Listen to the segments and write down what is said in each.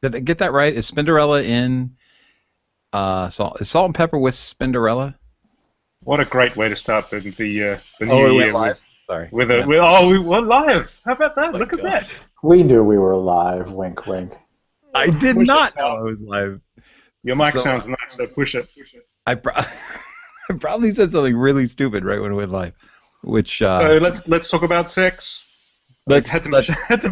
Did I get that right? Is Spinderella in salt? Is Salt and Pepper with Spinderella? What a great way to start the Oh, new it went year live. Sorry. Yeah. we were live. How about Oh that? my Look at God. that. We knew we were live. Wink, wink. I did Push it, not know pal. I was live. Your mic So sounds nice, so push it. I, pro- I probably said something really stupid right when it went live, which So let's talk about sex. I let's had to let mention had to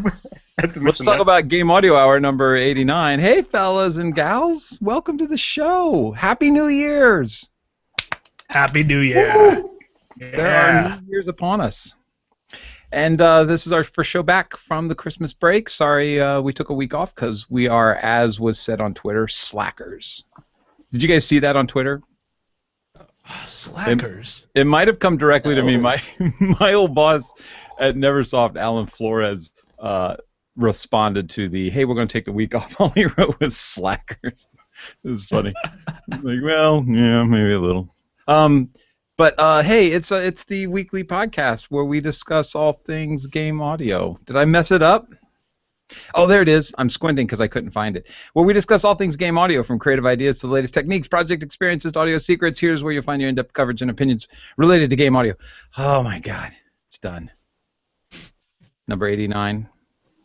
let's mention talk that. about Game Audio Hour number 89. Hey, fellas and gals, welcome to the show. Happy New Year's. Happy New Year. Woo! There are Yeah. New Years upon us. And this is our first show back from the Christmas break. Sorry we took a week off because we are, as was said on Twitter, slackers. Did you guys see that on Twitter? Slackers. It might have come directly to me. No. My old boss at Neversoft, Alan Flores, responded to the, hey, we're going to take the week off. All he wrote was slackers. It was funny. Like, well, yeah, maybe a little. But hey, it's the weekly podcast where we discuss all things game audio. Did I mess it up? Oh, there it is. I'm squinting because I couldn't find it. Where we discuss all things game audio, from creative ideas to the latest techniques, project experiences, to audio secrets. Here's where you'll find your in-depth coverage and opinions related to game audio. Oh my God, it's done. Number 89.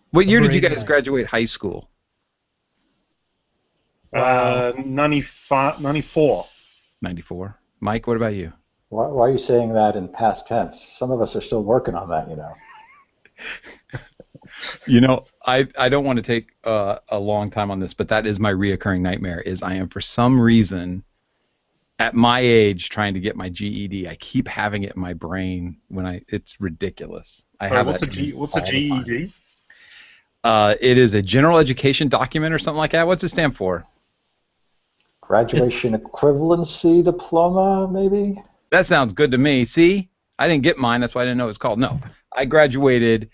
What year Number did you guys 89. graduate high school? Wow. 95, 94. 94. Mike, what about you? Why are you saying that in past tense? Some of us are still working on that, you know. You know, I don't want to take a long time on this, but that is my reoccurring nightmare. Is I am for some reason at my age trying to get my GED. I keep having it in my brain it's ridiculous. I Sorry, have what's a that G? What's a all the time. GED? It is a general education document or something like that. What's it stand for? Graduation equivalency diploma, maybe? That sounds good to me. See, I didn't get mine. That's why I didn't know what it's called. No, I graduated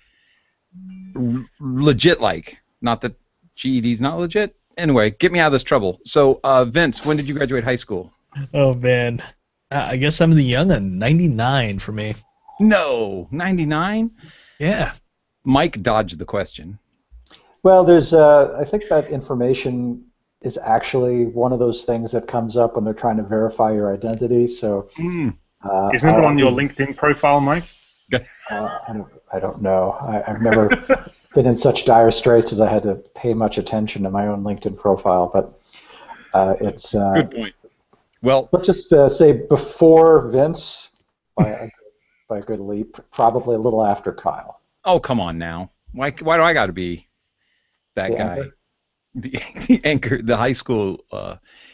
legit like. Not that GED's not legit. Anyway, get me out of this trouble. So, Vince, when did you graduate high school? Oh, man. I guess I'm the young one. 99 for me. No, 99? Yeah. Mike dodged the question. Well, I think that information is actually one of those things that comes up when they're trying to verify your identity. So, Isn't it on your LinkedIn profile, Mike? I don't know. I've never been in such dire straits as I had to pay much attention to my own LinkedIn profile. But it's Good point. Well, let's just say before Vince by a good leap, probably a little after Kyle. oh, come on now. Why do I got to be that The guy? anchor? The anchor, the high school.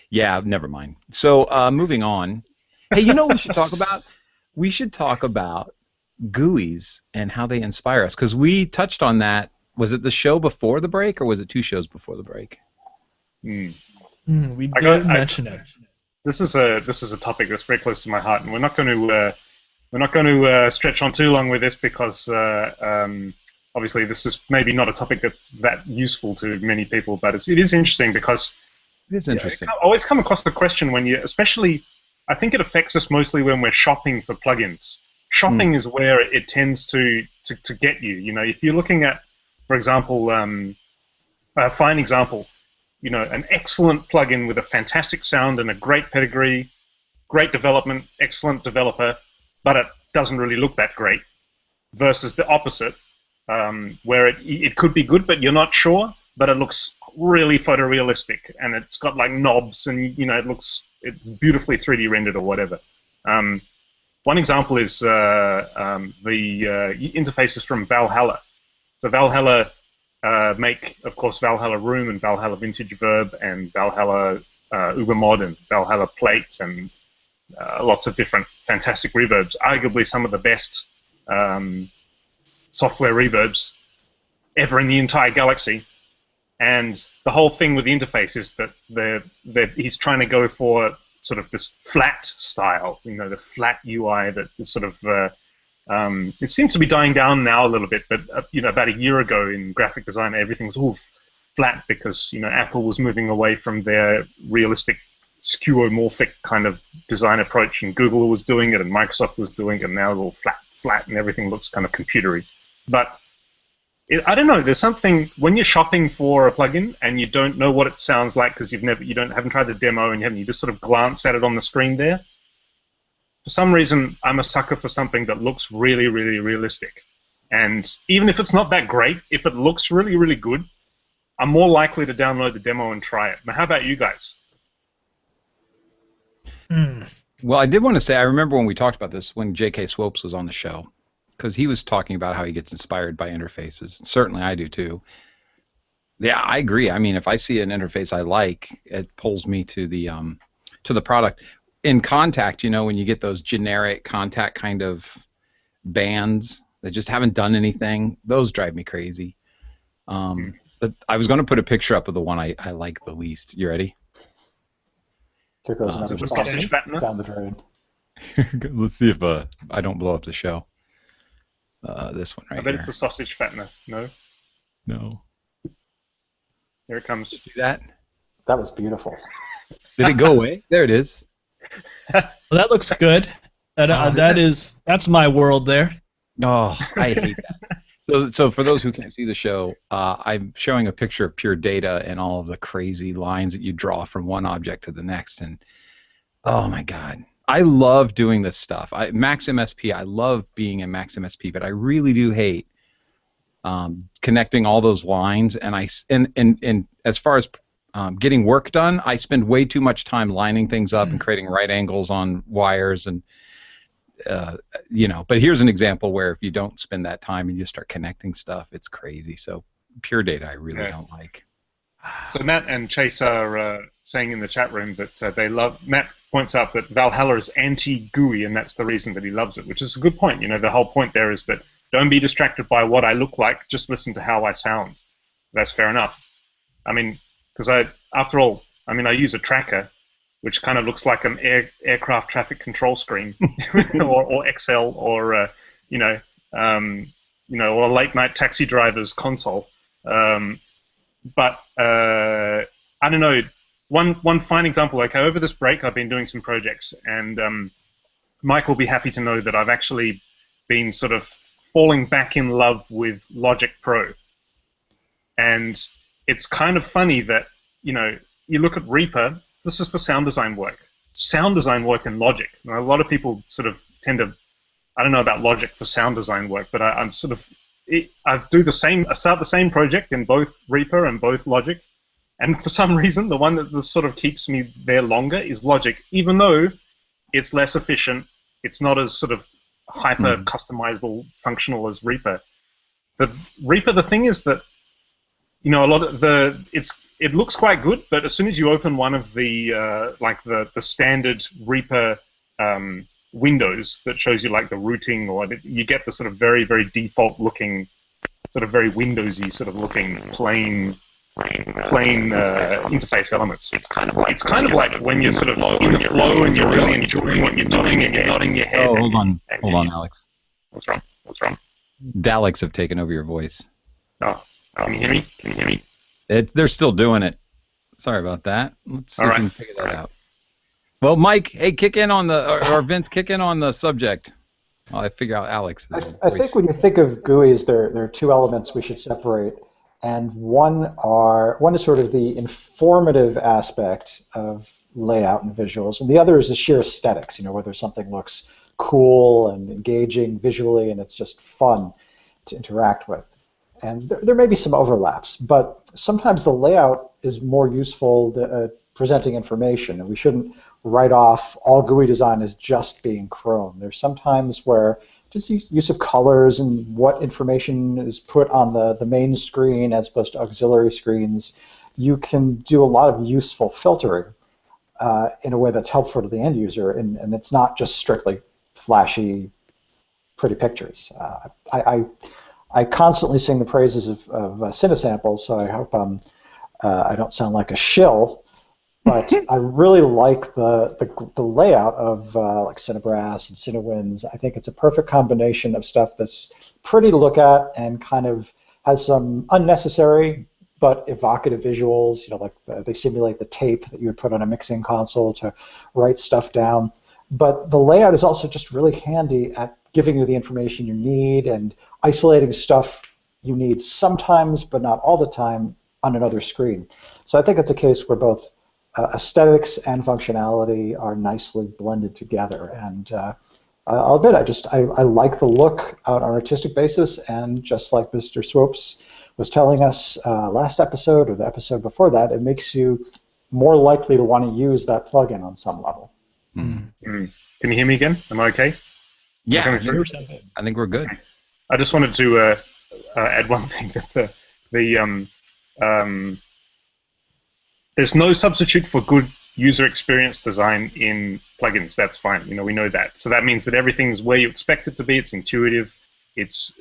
Yeah, never mind. So, moving on. Hey, you know what we should talk about? We should talk about GUIs and how they inspire us, because we touched on that. Was it the show before the break, or was it 2 shows before the break? We I did got- I- mention it. This is a topic that's very close to my heart, and we're not going to stretch on too long with this because obviously this is maybe not a topic that's that useful to many people, but it is interesting because It is interesting. I always come across the question when especially, I think it affects us mostly when we're shopping for plugins. Shopping is where it tends to get you. You know, if you're looking at, for example, a fine example, you know, an excellent plugin with a fantastic sound and a great pedigree, great development, excellent developer, but it doesn't really look that great, versus the opposite, where it could be good, but you're not sure, but it looks really photorealistic, and it's got like knobs, and you know, it's beautifully 3D rendered or whatever. One example is the interfaces from Valhalla. So Valhalla make, of course, Valhalla Room and Valhalla Vintage Verb and Valhalla Ubermod and Valhalla Plate and lots of different fantastic reverbs. Arguably some of the best software reverbs ever in the entire galaxy. And the whole thing with the interface is that he's trying to go for sort of this flat style, you know, the flat UI that is sort of it seems to be dying down now a little bit, but you know, about a year ago in graphic design, everything was all flat because, you know, Apple was moving away from their realistic skeuomorphic kind of design approach, and Google was doing it, and Microsoft was doing it, and now it's all flat, and everything looks kind of computery. But I don't know. There's something when you're shopping for a plugin and you don't know what it sounds like because haven't tried the demo and you just sort of glance at it on the screen there. For some reason, I'm a sucker for something that looks really, really realistic. And even if it's not that great, if it looks really, really good, I'm more likely to download the demo and try it. Now, how about you guys? Well, I did want to say, I remember when we talked about this when J.K. Swopes was on the show, because he was talking about how he gets inspired by interfaces. Certainly I do too. Yeah, I agree. I mean, if I see an interface I like, it pulls me to the product. In Contact, when you get those generic Contact kind of bands that just haven't done anything, those drive me crazy. But I was going to put a picture up of the one I like the least. You ready? Here goes another sausage down the drain. Let's see if I don't blow up the show. This one right here. I bet it's a sausage fattener. No? No. Here it comes. See that? That was beautiful. Did it go away? There it is. Well, that looks good. That's my world there. Oh, I hate that. So for those who can't see the show, I'm showing a picture of pure data and all of the crazy lines that you draw from one object to the next, and oh my God, I love doing this stuff. Max MSP, I love being in Max MSP, but I really do hate connecting all those lines. And as far as getting work done, I spend way too much time lining things up and creating right angles on wires and. But here's an example where if you don't spend that time and you start connecting stuff, it's crazy. So pure data, I really don't like. So Matt and Chase are saying in the chat room that they love. Matt points out that Valhalla is anti-GUI, and that's the reason that he loves it, which is a good point. The whole point there is that don't be distracted by what I look like. Just listen to how I sound. That's fair enough. I mean, because after all, I use a tracker, which kind of looks like an aircraft traffic control screen, or Excel, or or a late night taxi driver's console. But I don't know. One fine example. Okay, over this break, I've been doing some projects, and Mike will be happy to know that I've actually been sort of falling back in love with Logic Pro, and it's kind of funny that you look at Reaper. This is for sound design work. Sound design work in Logic. Now, a lot of people sort of tend to, I don't know about Logic for sound design work, but I start the same project in both Reaper and both Logic, and for some reason, the one that sort of keeps me there longer is Logic, even though it's less efficient. It's not as sort of hyper customizable, functional as Reaper. But Reaper, the thing is that a lot of it looks quite good, but as soon as you open one of the the standard Reaper windows that shows you like the routing, or you get the sort of very, very default looking, sort of very Windowsy sort of looking plain interface elements. It's kind of like when you're sort of in the flow and you're really enjoying what you're doing and you're nodding your head. Oh, hold on, Alex. What's wrong? Daleks have taken over your voice. Oh, can you hear me? They're still doing it. Sorry about that. Let's see if we can figure that out. Well, Mike, hey, kick in on or Vince, kick in on the subject. While I figure out Alex's I think when you think of GUIs, there are two elements we should separate, and one is sort of the informative aspect of layout and visuals, and the other is the sheer aesthetics. Whether something looks cool and engaging visually, and it's just fun to interact with. And there may be some overlaps, but sometimes the layout is more useful than presenting information, and we shouldn't write off all GUI design as just being Chrome. There's sometimes where just use of colors and what information is put on the main screen as opposed to auxiliary screens, you can do a lot of useful filtering in a way that's helpful to the end user, and it's not just strictly flashy, pretty pictures. I constantly sing the praises of Cinesamples, so I hope I don't sound like a shill, but I really like the layout of like Cinebrass and Cinewinds. I think it's a perfect combination of stuff that's pretty to look at and kind of has some unnecessary but evocative visuals. Like they simulate the tape that you would put on a mixing console to write stuff down. But the layout is also just really handy at giving you the information you need and isolating stuff you need sometimes, but not all the time, on another screen. So I think it's a case where both aesthetics and functionality are nicely blended together. And I'll admit, I like the look on an artistic basis, and just like Mr. Swopes was telling us last episode or the episode before that, it makes you more likely to want to use that plugin on some level. Can you hear me again? Am I okay? Yeah, I think we're good. I just wanted to add one thing, that there's no substitute for good user experience design in plugins. That's fine. You know, we know that. So that means that everything's where you expect it to be. It's intuitive. It's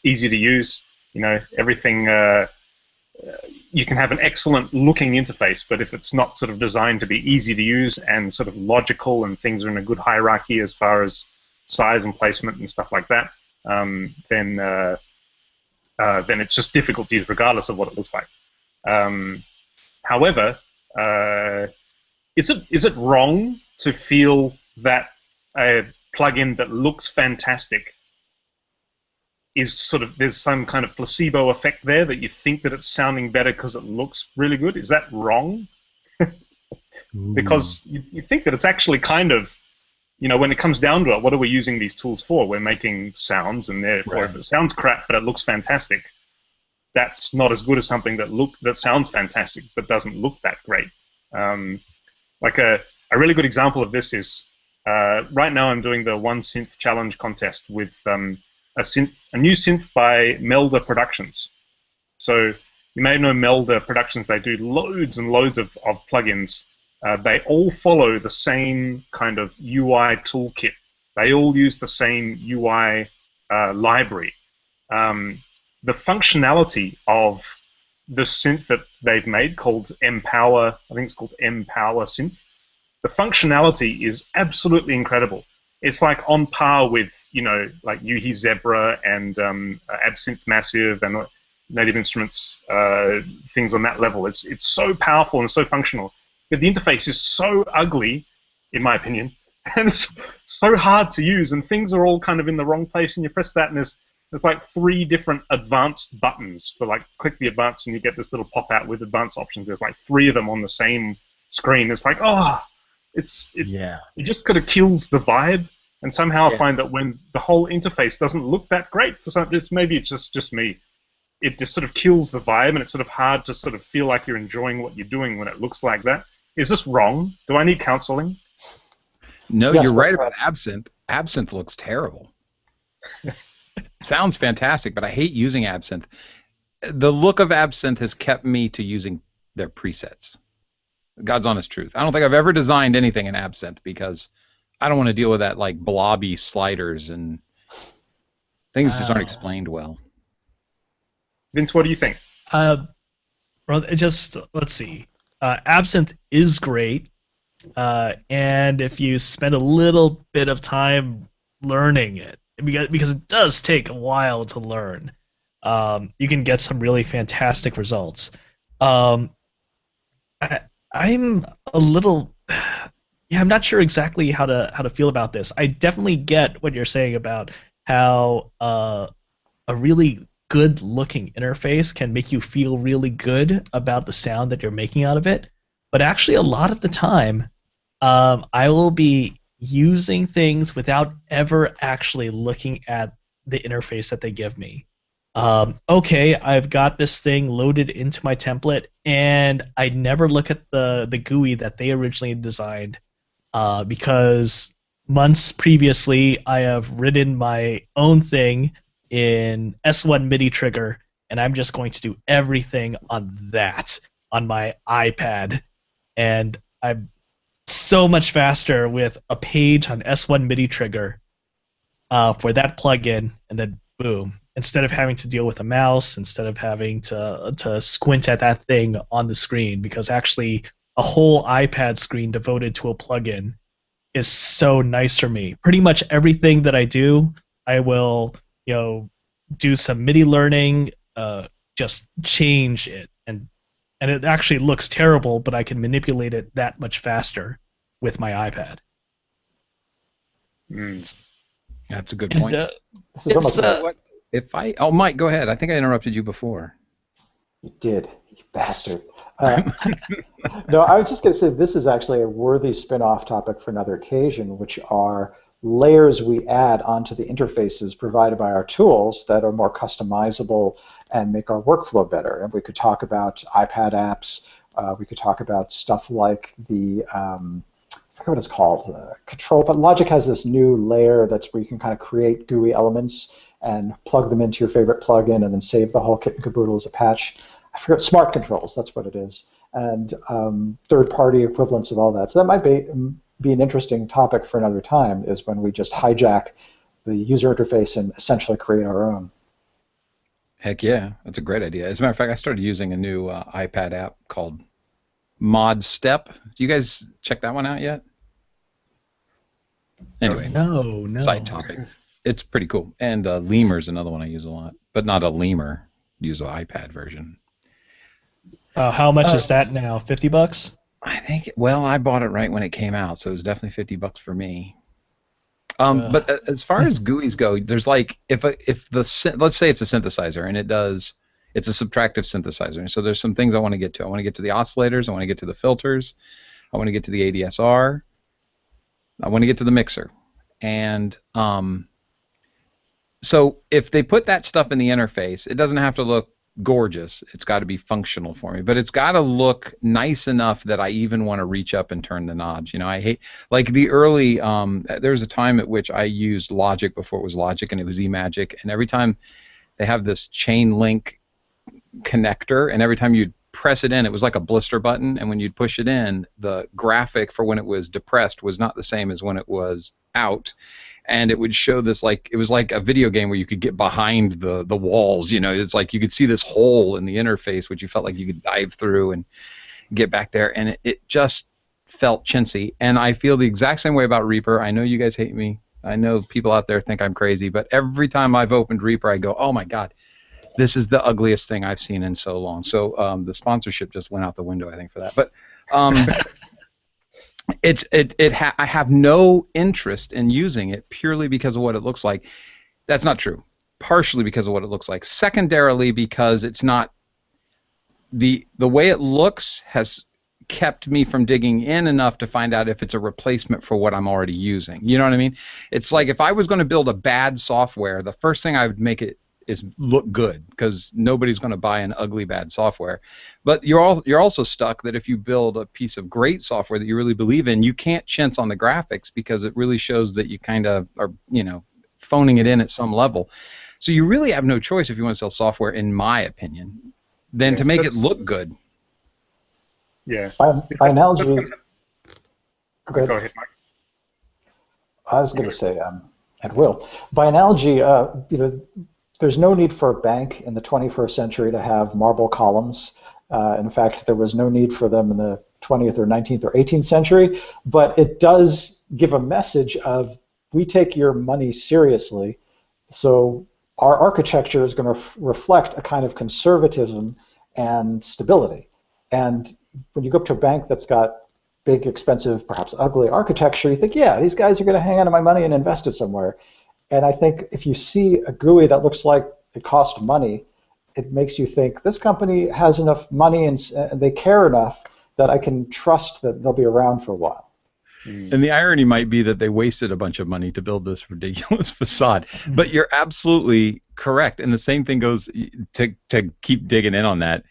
easy to use. You know, everything. You can have an excellent looking interface, but if it's not sort of designed to be easy to use and sort of logical, and things are in a good hierarchy as far as size and placement and stuff like that, then it's just difficult to use regardless of what it looks like. However, is it wrong to feel that a plugin that looks fantastic is sort of, there's some kind of placebo effect there, that you think that it's sounding better because it looks really good? Is that wrong? Because you think that it's actually kind of, you know, when it comes down to it, what are we using these tools for? We're making sounds, and therefore if it sounds crap but it looks fantastic, that's not as good as something that sounds fantastic but doesn't look that great. Like a really good example of this is right now I'm doing the One Synth Challenge contest with a new synth by Melda Productions. So you may know Melda Productions. They do loads and loads of plugins. They all follow the same kind of UI toolkit. They all use the same UI library. The functionality of the synth that they've made, called Empower, I think it's called Empower Synth, the functionality is absolutely incredible. It's like on par with, you know, like Yuhi Zebra and Absinthe Massive and Native Instruments, things on that level. It's so powerful and so functional. But the interface is so ugly, in my opinion, and it's so hard to use, and things are all kind of in the wrong place, and you press that, and there's like 3 different advanced buttons for, like, click the advanced, and you get this little pop-out with advanced options. There's like 3 of them on the same screen. It's like, it just kind of kills the vibe. And somehow I find that when the whole interface doesn't look that great for some, maybe it's just me, it just sort of kills the vibe, and it's sort of hard to sort of feel like you're enjoying what you're doing when it looks like that. Is this wrong? Do I need counseling? No, yes, you're right about Absinthe. Absinthe looks terrible. Sounds fantastic, but I hate using Absinthe. The look of Absinthe has kept me to using their presets. God's honest truth. I don't think I've ever designed anything in Absinthe because I don't want to deal with that, like, blobby sliders, and things just aren't explained well. Vince, what do you think? Well, let's see. Absinthe is great, and if you spend a little bit of time learning it, because it does take a while to learn, you can get some really fantastic results. I'm a little, I'm not sure exactly how to feel about this. I definitely get what you're saying about how a really good-looking interface can make you feel really good about the sound that you're making out of it. But actually, a lot of the time, I will be using things without ever actually looking at the interface that they give me. Okay, I've got this thing loaded into my template, and I never look at the GUI that they originally designed, because months previously I have written my own thing in S1 MIDI trigger, and I'm just going to do everything on that on my iPad, and I'm so much faster with a page on S1 MIDI trigger for that plugin, and then boom. Instead of having to deal with a mouse, instead of having to squint at that thing on the screen, because actually a whole iPad screen devoted to a plugin is so nice for me. Pretty much everything that I do, I will, do some MIDI learning, just change it, and it actually looks terrible, but I can manipulate it that much faster with my iPad. That's a good point. This is almost Oh, Mike, go ahead. I think I interrupted you before. You did, you bastard. No, I was just going to say this is actually a worthy spin-off topic for another occasion, which are layers we add onto the interfaces provided by our tools that are more customizable and make our workflow better. And we could talk about iPad apps. We could talk about stuff like the I forget what it's called, control. But Logic has this new layer that's where you can kind of create GUI elements and plug them into your favorite plugin and then save the whole kit and caboodle as a patch. I forget, smart controls, that's what it is. And third-party equivalents of all that. So that might be an interesting topic for another time, is when we just hijack the user interface and essentially create our own. Heck yeah, that's a great idea. As a matter of fact, I started using a new iPad app called Mod Step. Do you guys check that one out yet? Anyway, no. Side topic. It's pretty cool. And Lemur's another one I use a lot, but not a Lemur. Use an iPad version. How much is that now? $50? I think. Well, I bought it right when it came out, so it was definitely $50 for me. But as far as GUIs go, there's like let's say it's a synthesizer and it's a subtractive synthesizer, and so there's some things I want to get to. I want to get to the oscillators. I want to get to the filters. I want to get to the ADSR. I want to get to the mixer, and so if they put that stuff in the interface, it doesn't have to look gorgeous. It's got to be functional for me, but it's got to look nice enough that I even want to reach up and turn the knobs. You know, I hate, like the early, there was a time at which I used Logic before it was Logic, and it was eMagic, and every time they have this chain link connector, and every time you'd press it in, it was like a blister button, and when you'd push it in, the graphic for when it was depressed was not the same as when it was out. And it would show this, like, it was like a video game where you could get behind the walls, you know. It's like you could see this hole in the interface which you felt like you could dive through and get back there, and it just felt chintzy. And I feel the exact same way about Reaper. I know you guys hate me. I know people out there think I'm crazy, but every time I've opened Reaper, I go, oh my God, this is the ugliest thing I've seen in so long. So the sponsorship just went out the window, I think, for that. But I have no interest in using it purely because of what it looks like. That's not true. Partially because of what it looks like. Secondarily, because it's not the way it looks has kept me from digging in enough to find out if it's a replacement for what I'm already using. You know what I mean? It's like if I was going to build a bad software, the first thing I would make it is look good, because nobody's going to buy an ugly bad software. But you're also stuck that if you build a piece of great software that you really believe in, you can't chintz on the graphics because it really shows that you kind of are, you know, phoning it in at some level. So you really have no choice if you want to sell software, in my opinion, than to make it look good. Yeah. By analogy, go ahead, Mike. I was going to say, at will. By analogy, you know, there's no need for a bank in the 21st century to have marble columns. In fact, there was no need for them in the 20th or 19th or 18th century. But it does give a message of, we take your money seriously, so our architecture is going to reflect a kind of conservatism and stability. And when you go up to a bank that's got big, expensive, perhaps ugly architecture, you think, yeah, these guys are going to hang on to my money and invest it somewhere. And I think if you see a GUI that looks like it cost money, it makes you think this company has enough money and they care enough that I can trust that they'll be around for a while. And the irony might be that they wasted a bunch of money to build this ridiculous facade. But you're absolutely correct. And the same thing goes, to keep digging in on that,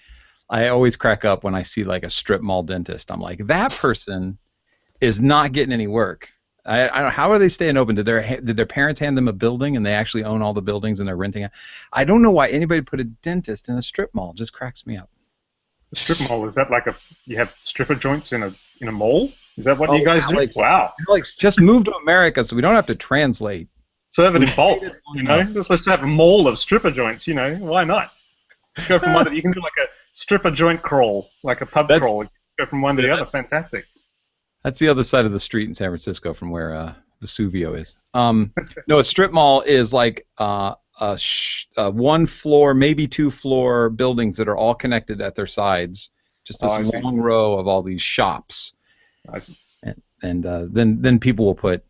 I always crack up when I see like a strip mall dentist. I'm like, that person is not getting any work. I don't know, how are they staying open? Did their parents hand them a building and they actually own all the buildings and they're renting it? I don't know why anybody put a dentist in a strip mall. It just cracks me up. A strip mall, is that like you have stripper joints in a mall? Is that what you guys do? Like, wow. Like, just move to America so we don't have to translate. Serve it in bulk, you know? Let's have a mall of stripper joints, you know? Why not? Go from one, you can do like a stripper joint crawl, like a pub crawl. Go from one to the other. Fantastic. That's the other side of the street in San Francisco from where Vesuvio is. No, a strip mall is like one floor, maybe two floor buildings that are all connected at their sides. Just this long row of all these shops. I see. And then people will put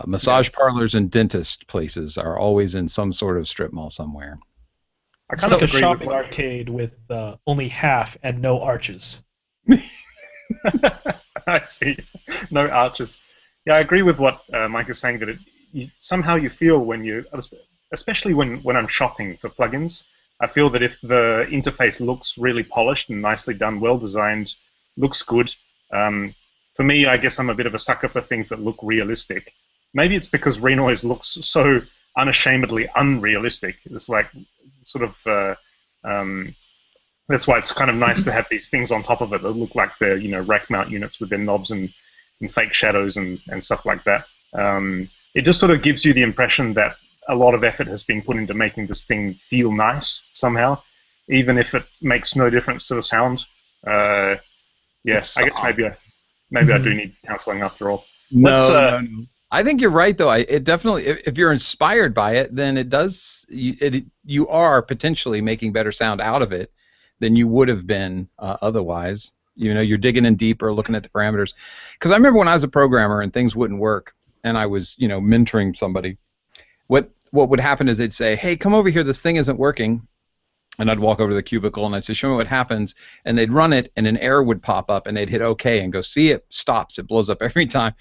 Massage parlors and dentist places are always in some sort of strip mall somewhere. I It's kind like of a agree shopping with arcade with only half and no arches. I see. No arches. Yeah, I agree with what Mike is saying, that somehow you feel when you, especially when I'm shopping for plugins, I feel that if the interface looks really polished and nicely done, well designed, looks good. For me, I guess I'm a bit of a sucker for things that look realistic. Maybe it's because Renoise looks so unashamedly unrealistic. It's like sort of that's why it's kind of nice to have these things on top of it that look like they're, rack mount units with their knobs and fake shadows and stuff like that. It just sort of gives you the impression that a lot of effort has been put into making this thing feel nice somehow, even if it makes no difference to the sound. Yes, I guess maybe I do need counseling after all. No. I think you're right, though. It definitely, if you're inspired by it, then it does. You are potentially making better sound out of it than you would have been otherwise. You're digging in deeper, looking at the parameters. Because I remember when I was a programmer and things wouldn't work, and I was, mentoring somebody. What would happen is they'd say, "Hey, come over here. This thing isn't working." And I'd walk over to the cubicle and I'd say, "Show me what happens." And they'd run it, and an error would pop up, and they'd hit OK and go, "See, it stops. It blows up every time."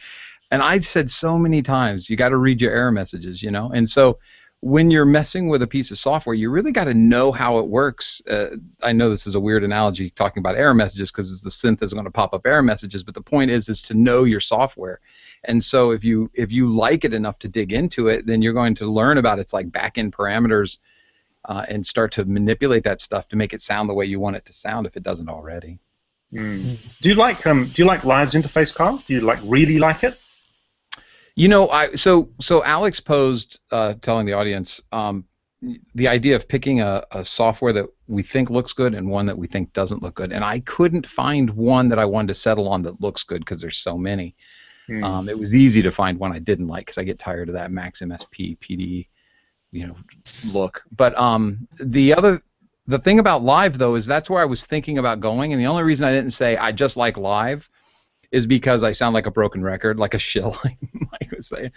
And I said so many times, you got to read your error messages, And so when you're messing with a piece of software, you really got to know how it works. I know this is a weird analogy talking about error messages because the synth is going to pop up error messages, but the point is to know your software. And so if you like it enough to dig into it, then you're going to learn about its like back-end parameters and start to manipulate that stuff to make it sound the way you want it to sound if it doesn't already. Do you like Live's interface, Kyle? Do you really like it? So Alex posed, telling the audience, the idea of picking a software that we think looks good and one that we think doesn't look good. And I couldn't find one that I wanted to settle on that looks good because there's so many. It was easy to find one I didn't like because I get tired of that Max MSP PD, look. But the thing about Live, though, is that's where I was thinking about going. And the only reason I didn't say I just like Live is because I sound like a broken record, like a shill, like Mike was saying.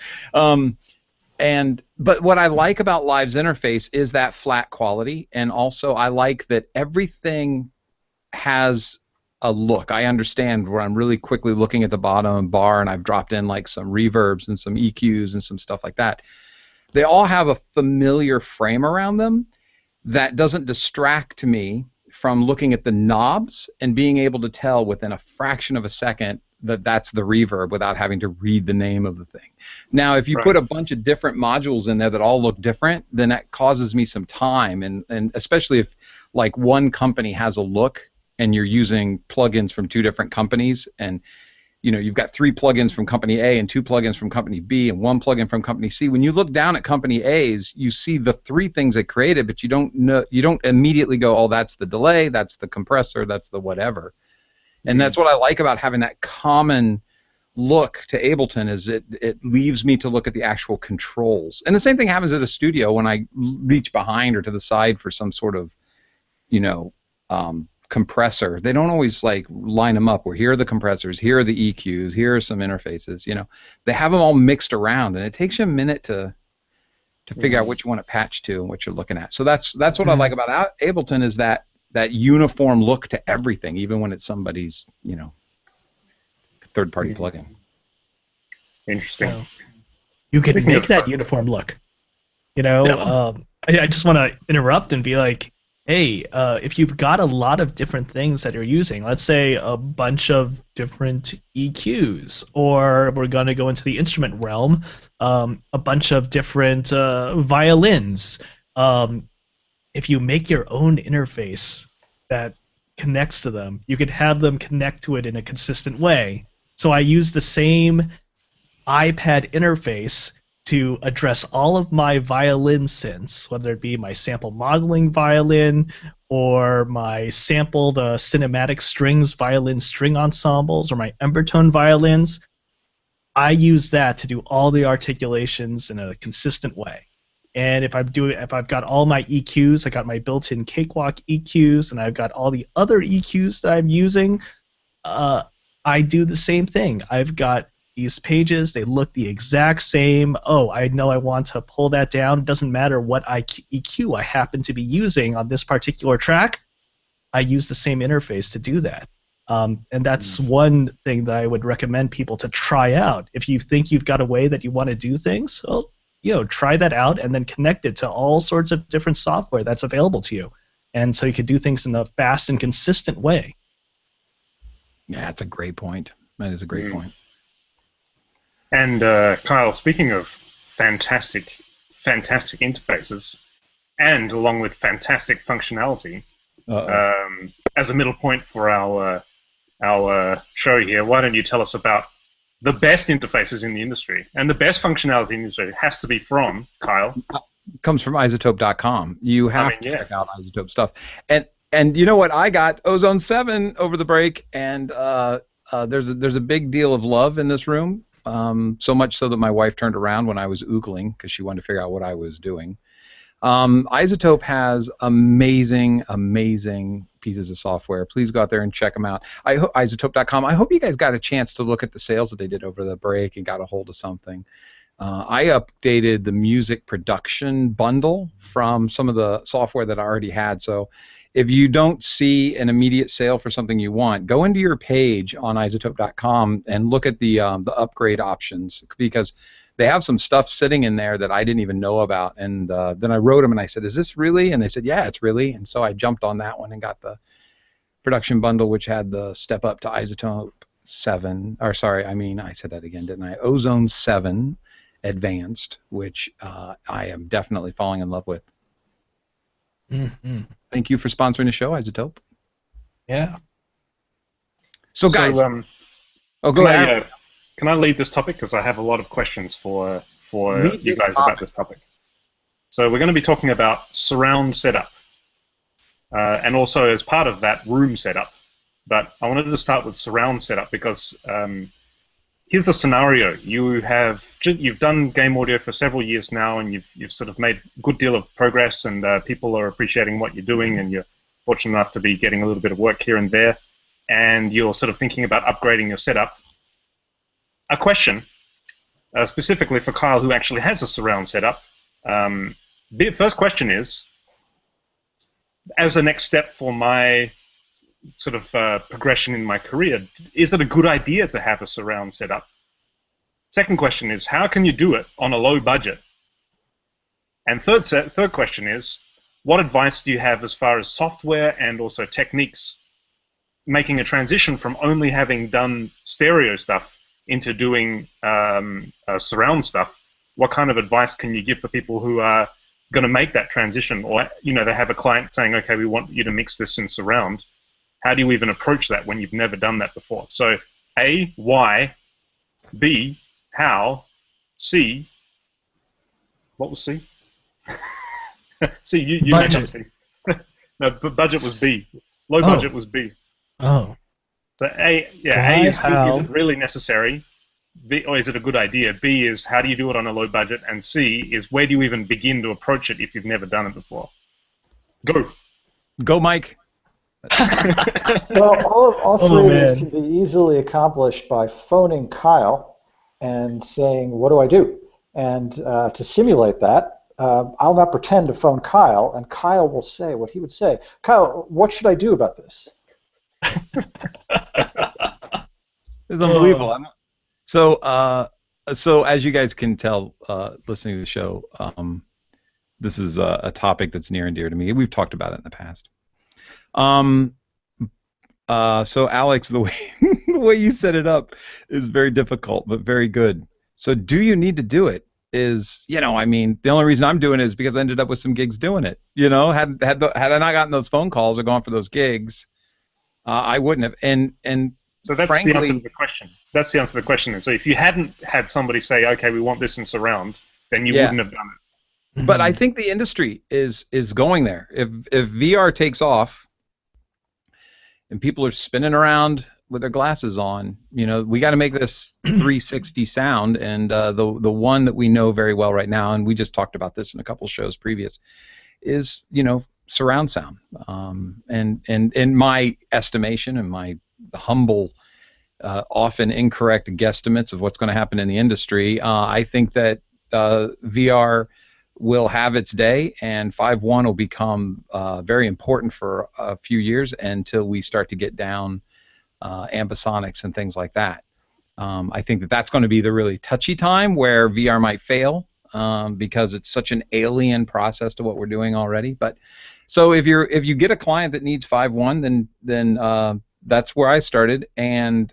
But what I like about Live's interface is that flat quality, and also I like that everything has a look. I understand where I'm really quickly looking at the bottom bar, and I've dropped in like some reverbs and some EQs and some stuff like that. They all have a familiar frame around them that doesn't distract me from looking at the knobs and being able to tell within a fraction of a second that that's the reverb without having to read the name of the thing. Now, if you put a bunch of different modules in there that all look different, then that causes me some time, and especially if like one company has a look and you're using plugins from two different companies, and you've got 3 plugins from company A and 2 plugins from company B and 1 plugin from company C. When you look down at company A's, you see the 3 things it created, but you don't immediately go, "Oh, that's the delay, that's the compressor, that's the whatever." And that's what I like about having that common look to Ableton, is it leaves me to look at the actual controls. And the same thing happens at a studio when I reach behind or to the side for some sort of, compressor. They don't always like line them up where here are the compressors, here are the EQs, here are some interfaces. They have them all mixed around, and it takes you a minute to figure out what you want to patch to and what you're looking at. So that's what I like about Ableton, is that uniform look to everything, even when it's somebody's third-party plugin. Interesting. So you can make that uniform look. I just want to interrupt and be like, hey, if you've got a lot of different things that you're using, let's say a bunch of different EQs, or we're going to go into the instrument realm, a bunch of different violins. If you make your own interface that connects to them, you could have them connect to it in a consistent way. So I use the same iPad interface to address all of my violin synths, whether it be my sample modeling violin or my sampled cinematic strings violin string ensembles or my Embertone violins. I use that to do all the articulations in a consistent way. And if I've got all my EQs, I got my built-in Cakewalk EQs, and I've got all the other EQs that I'm using, I do the same thing. I've got these pages, they look the exact same. Oh, I know I want to pull that down. It doesn't matter what EQ I happen to be using on this particular track. I use the same interface to do that. And that's one thing that I would recommend people to try out. If you think you've got a way that you want to do things, well, try that out and then connect it to all sorts of different software that's available to you. And so you could do things in a fast and consistent way. Yeah, that's a great point. That is a great point. And Kyle, speaking of fantastic interfaces, and along with fantastic functionality, as a middle point for our show here, why don't you tell us about the best interfaces in the industry? And the best functionality in the industry has to be from, Kyle. Comes from iZotope.com. You have to check out iZotope stuff. And you know what? I got Ozone 7 over the break, and there's a big deal of love in this room, so much so that my wife turned around when I was oogling because she wanted to figure out what I was doing. iZotope has amazing pieces of software. Please go out there and check them out. iZotope.com. I hope you guys got a chance to look at the sales that they did over the break and got a hold of something. I updated the music production bundle from some of the software that I already had. So if you don't see an immediate sale for something you want, go into your page on iZotope.com and look at the upgrade options, because they have some stuff sitting in there that I didn't even know about. And then I wrote them and I said, is this really? And they said, yeah, it's really. And so I jumped on that one and got the production bundle, which had the step up to iZotope 7. Or sorry, I said that again, didn't I? Ozone 7 Advanced, which I am definitely falling in love with. Mm-hmm. Thank you for sponsoring the show, iZotope. Yeah. So guys, go ahead. Can I lead this topic, because I have a lot of questions for you guys about this topic. So we're going to be talking about surround setup, and also as part of that, room setup. But I wanted to start with surround setup because here's the scenario: you've done game audio for several years now, and you've sort of made a good deal of progress, and people are appreciating what you're doing, and you're fortunate enough to be getting a little bit of work here and there, and you're sort of thinking about upgrading your setup. A question, specifically for Kyle, who actually has a surround setup. The first question is, as a next step for my sort of progression in my career, is it a good idea to have a surround setup? Second question is, how can you do it on a low budget? And third question is, what advice do you have as far as software and also techniques making a transition from only having done stereo stuff into doing surround stuff? What kind of advice can you give for people who are going to make that transition? Or, they have a client saying, okay, we want you to mix this in surround. How do you even approach that when you've never done that before? So, A, why? B, how? C, what was C? C, you make up C. No, but budget was B. Low budget was B. Oh. So A is it really necessary? B, or is it a good idea? B is, how do you do it on a low budget? And C is, where do you even begin to approach it if you've never done it before? Go, Mike. Well, all three of these can be easily accomplished by phoning Kyle and saying, what do I do? And to simulate that, I'll not pretend to phone Kyle, and Kyle will say what he would say. Kyle, what should I do about this? It's unbelievable. So as you guys can tell, listening to the show, this is a topic that's near and dear to me. We've talked about it in the past. So Alex, the way you set it up is very difficult, but very good. So do you need to do it? The only reason I'm doing it is because I ended up with some gigs doing it. Had I not gotten those phone calls or gone for those gigs, I wouldn't have. And so that's frankly, the answer to the question. That's the answer to the question. And so if you hadn't had somebody say, okay, we want this in surround, then you wouldn't have done it. But I think the industry is going there. If VR takes off and people are spinning around with their glasses on, we got to make this 360 sound. And the one that we know very well right now, and we just talked about this in a couple shows previous, is surround sound. And in my estimation and my humble often incorrect guesstimates of what's going to happen in the industry. I think that VR will have its day, and 5.1 will become very important for a few years until we start to get down ambisonics and things like that. I think that that's going to be the really touchy time where VR might fail because it's such an alien process to what we're doing already. But so if you get a client that needs 5.1, then that's where I started. And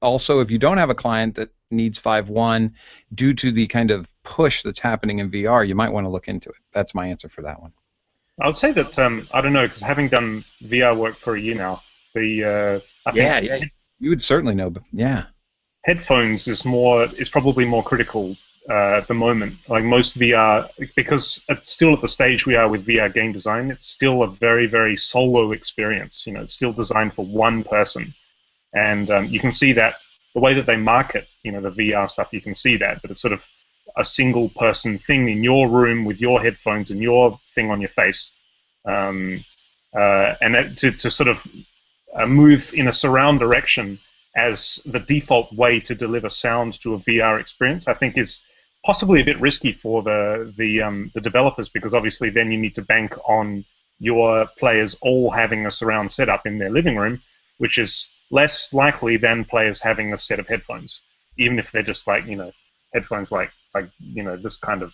also, if you don't have a client that needs 5.1 due to the kind of push that's happening in VR, you might want to look into it. That's my answer for that one. I would say that I don't know, because having done VR work for a year now, I think you would certainly know, but yeah, headphones is probably more critical at the moment. Like most VR, because it's still at the stage we are with VR game design, it's still a very, very solo experience. It's still designed for one person. And you can see that the way that they market, the VR stuff, you can see that it's sort of a single person thing in your room with your headphones and your thing on your face. And that, to sort of move in a surround direction as the default way to deliver sound to a VR experience, I think is possibly a bit risky for the developers, because obviously then you need to bank on your players all having a surround setup in their living room, which is less likely than players having a set of headphones, even if they're just like, headphones like this kind of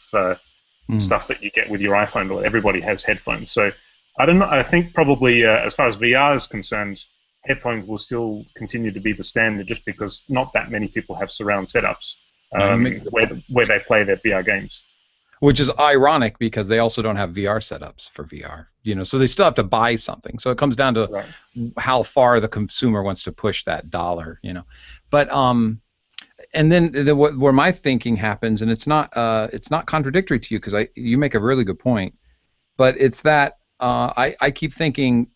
stuff that you get with your iPhone, or everybody has headphones. So I don't know. I think probably as far as VR is concerned, headphones will still continue to be the standard, just because not that many people have surround setups where they play their VR games. Which is ironic, because they also don't have VR setups for VR, so they still have to buy something. So it comes down to how far the consumer wants to push that dollar, But and then where my thinking happens, and it's not contradictory to you, because you make a really good point, but it's that I keep thinking,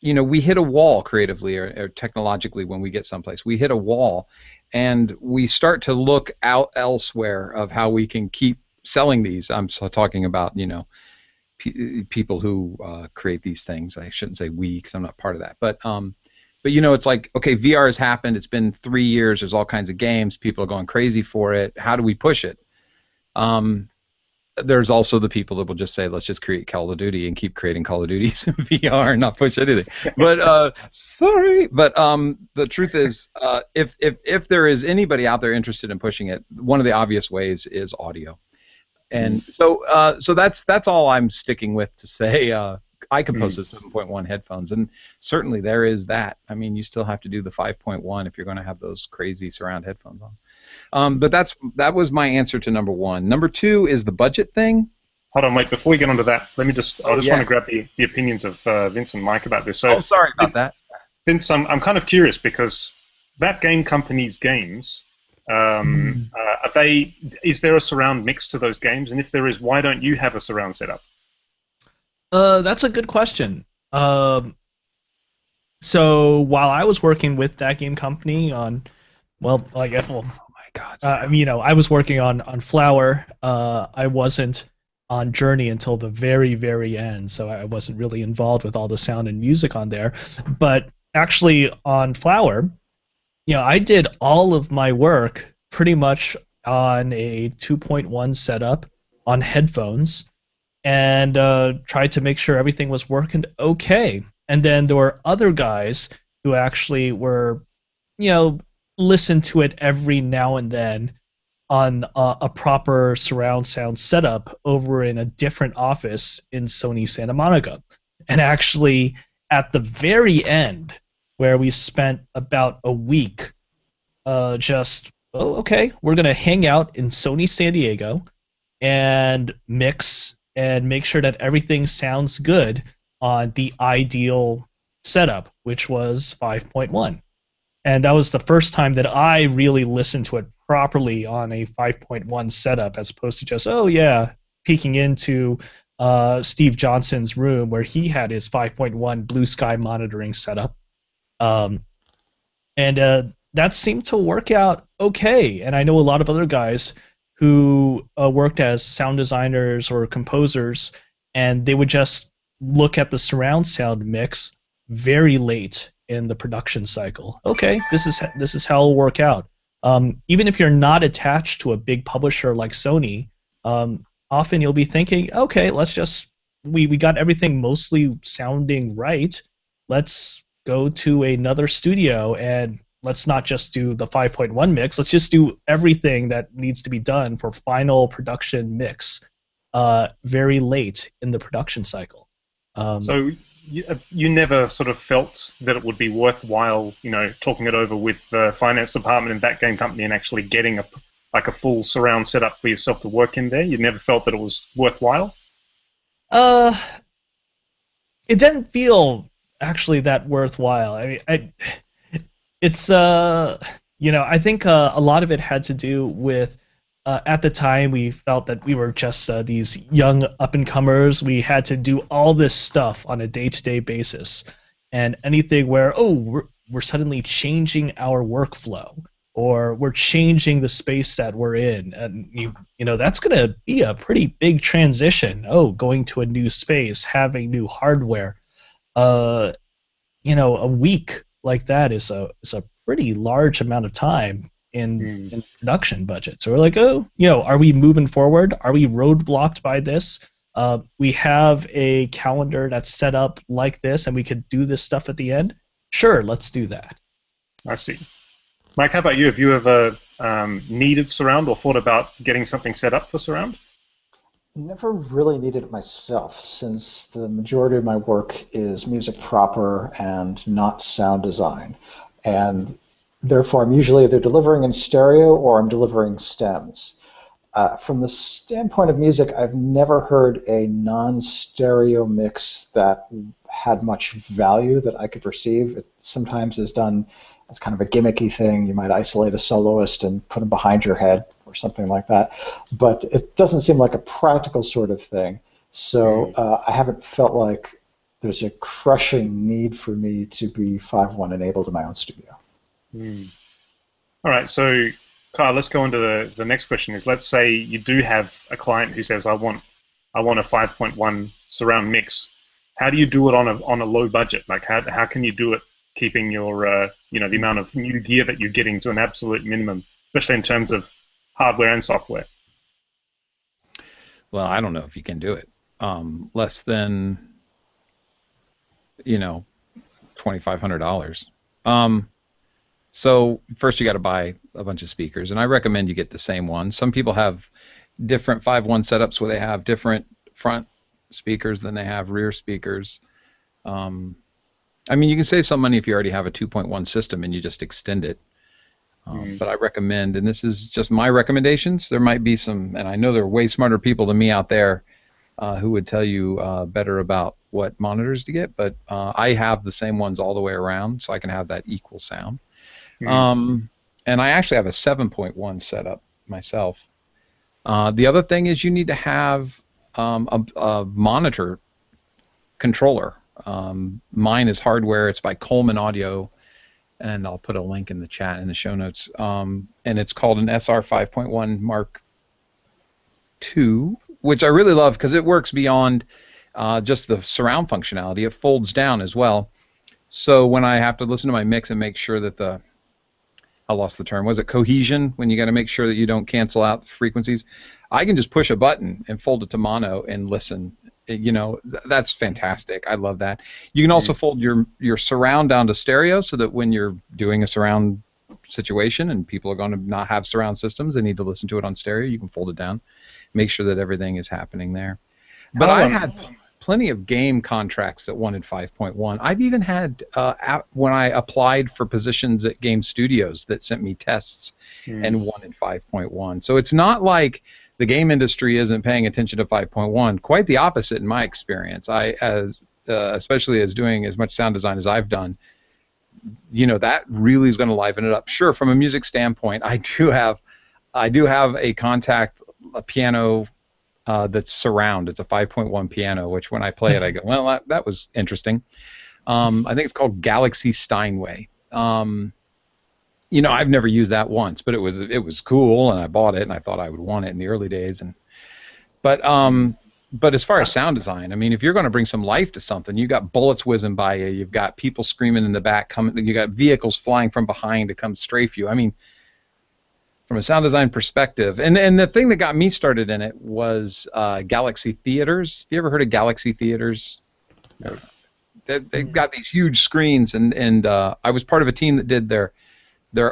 we hit a wall creatively or technologically when we get someplace. We hit a wall, and we start to look out elsewhere of how we can keep selling these. I'm so talking about people who create these things. I shouldn't say we, because I'm not part of that. But it's like, okay, VR has happened. It's been 3 years. There's all kinds of games. People are going crazy for it. How do we push it? There's also the people that will just say, let's just create Call of Duty and keep creating Call of Duties in VR and not push anything. But sorry. But the truth is, if there is anybody out there interested in pushing it, one of the obvious ways is audio. And so that's all I'm sticking with to say. I composed the 7.1 headphones, and certainly there is that. I mean, you still have to do the 5.1 if you're going to have those crazy surround headphones on. But that was my answer to number one. Number two is the budget thing. Hold on, wait. Before we get onto that, I just want to grab the opinions of Vince and Mike about this. So, sorry about that. Vince, I'm kind of curious, because that game company's games, is there a surround mix to those games? And if there is, why don't you have a surround setup? That's a good question. So while I was working with that game company on, oh my God, I was working on Flower. I wasn't on Journey until the very, very end, so I wasn't really involved with all the sound and music on there. But actually, on Flower, I did all of my work pretty much on a 2.1 setup on headphones, and tried to make sure everything was working okay. And then there were other guys who actually were, listen to it every now and then on a proper surround sound setup over in a different office in Sony Santa Monica. And actually, at the very end, where we spent about a week okay, we're going to hang out in Sony San Diego and mix and make sure that everything sounds good on the ideal setup, which was 5.1. And that was the first time that I really listened to it properly on a 5.1 setup, as opposed to just, peeking into Steve Johnson's room where he had his 5.1 blue sky monitoring setup. And that seemed to work out okay. And I know a lot of other guys who worked as sound designers or composers, and they would just look at the surround sound mix very late in the production cycle. Okay, this is how it'll work out. Even if you're not attached to a big publisher like Sony, often you'll be thinking, okay, we got everything mostly sounding right. Let's go to another studio and let's not just do the 5.1 mix. Let's just do everything that needs to be done for final production mix very late in the production cycle. So you never sort of felt that it would be worthwhile, talking it over with the finance department in that game company and actually getting a full surround setup for yourself to work in there? You never felt that it was worthwhile? It didn't feel actually that worthwhile. I mean, it's I think a lot of it had to do with at the time we felt that we were just these young up and comers. We had to do all this stuff on a day-to-day basis, and anything where we're suddenly changing our workflow or we're changing the space that we're in, and that's going to be a pretty big transition. Going to a new space, having new hardware. A week like that is a pretty large amount of time in production budget. So we're like, are we moving forward? Are we roadblocked by this? We have a calendar that's set up like this, and we could do this stuff at the end. Sure, let's do that. I see. Mike, how about you? Have you ever needed surround or thought about getting something set up for surround? Never really needed it myself, since the majority of my work is music proper and not sound design. And therefore, I'm usually either delivering in stereo or I'm delivering stems. From the standpoint of music, I've never heard a non-stereo mix that had much value that I could perceive. It sometimes is done as kind of a gimmicky thing. You might isolate a soloist and put him behind your head or something like that. But it doesn't seem like a practical sort of thing. So I haven't felt like there's a crushing need for me to be 5.1 enabled in my own studio. All right, so Kyle, let's go on to the next question. Is, let's say you do have a client who says, I want a 5.1 surround mix. How do you do it on a low budget? Like how can you do it keeping your the amount of new gear that you're getting to an absolute minimum, especially in terms of hardware and software? Well, I don't know if you can do it. Less than $2,500. So first you got to buy a bunch of speakers, and I recommend you get the same one. Some people have different 5.1 setups where they have different front speakers than they have rear speakers. I mean, you can save some money if you already have a 2.1 system and you just extend it. But I recommend, and this is just my recommendations, there might be some, and I know there are way smarter people than me out there who would tell you better about what monitors to get, but I have the same ones all the way around, so I can have that equal sound. And I actually have a 7.1 setup myself. The other thing is you need to have a monitor controller. Mine is hardware. It's by Coleman Audio, and I'll put a link in the chat in the show notes. And it's called an SR 5.1 Mark II, which I really love because it works beyond just the surround functionality. It folds down as well. So when I have to listen to my mix and make sure that I lost the term. Was it cohesion? When you got to make sure that you don't cancel out frequencies, I can just push a button and fold it to mono and listen. That's fantastic. I love that. You can also fold your surround down to stereo, so that when you're doing a surround situation and people are going to not have surround systems, they need to listen to it on stereo, you can fold it down, make sure that everything is happening there. But I've had plenty of game contracts that wanted 5.1. I've even had, when I applied for positions at game studios, that sent me tests and wanted 5.1. So it's not like the game industry isn't paying attention to 5.1. Quite the opposite in my experience. Especially as doing as much sound design as I've done, that really is going to liven it up. Sure, from a music standpoint, I do have a piano that's surround. It's a 5.1 piano, which when I play it, I go, well, that was interesting. I think it's called Galaxy Steinway. I've never used that once, but it was cool, and I bought it, and I thought I would want it in the early days. But but as far as sound design, I mean, if you're going to bring some life to something, you got bullets whizzing by you, you've got people screaming in the back coming, you got vehicles flying from behind to come strafe you. I mean, from a sound design perspective, and the thing that got me started in it was Galaxy Theaters. Have you ever heard of Galaxy Theaters? No. They've got these huge screens, and I was part of a team that did their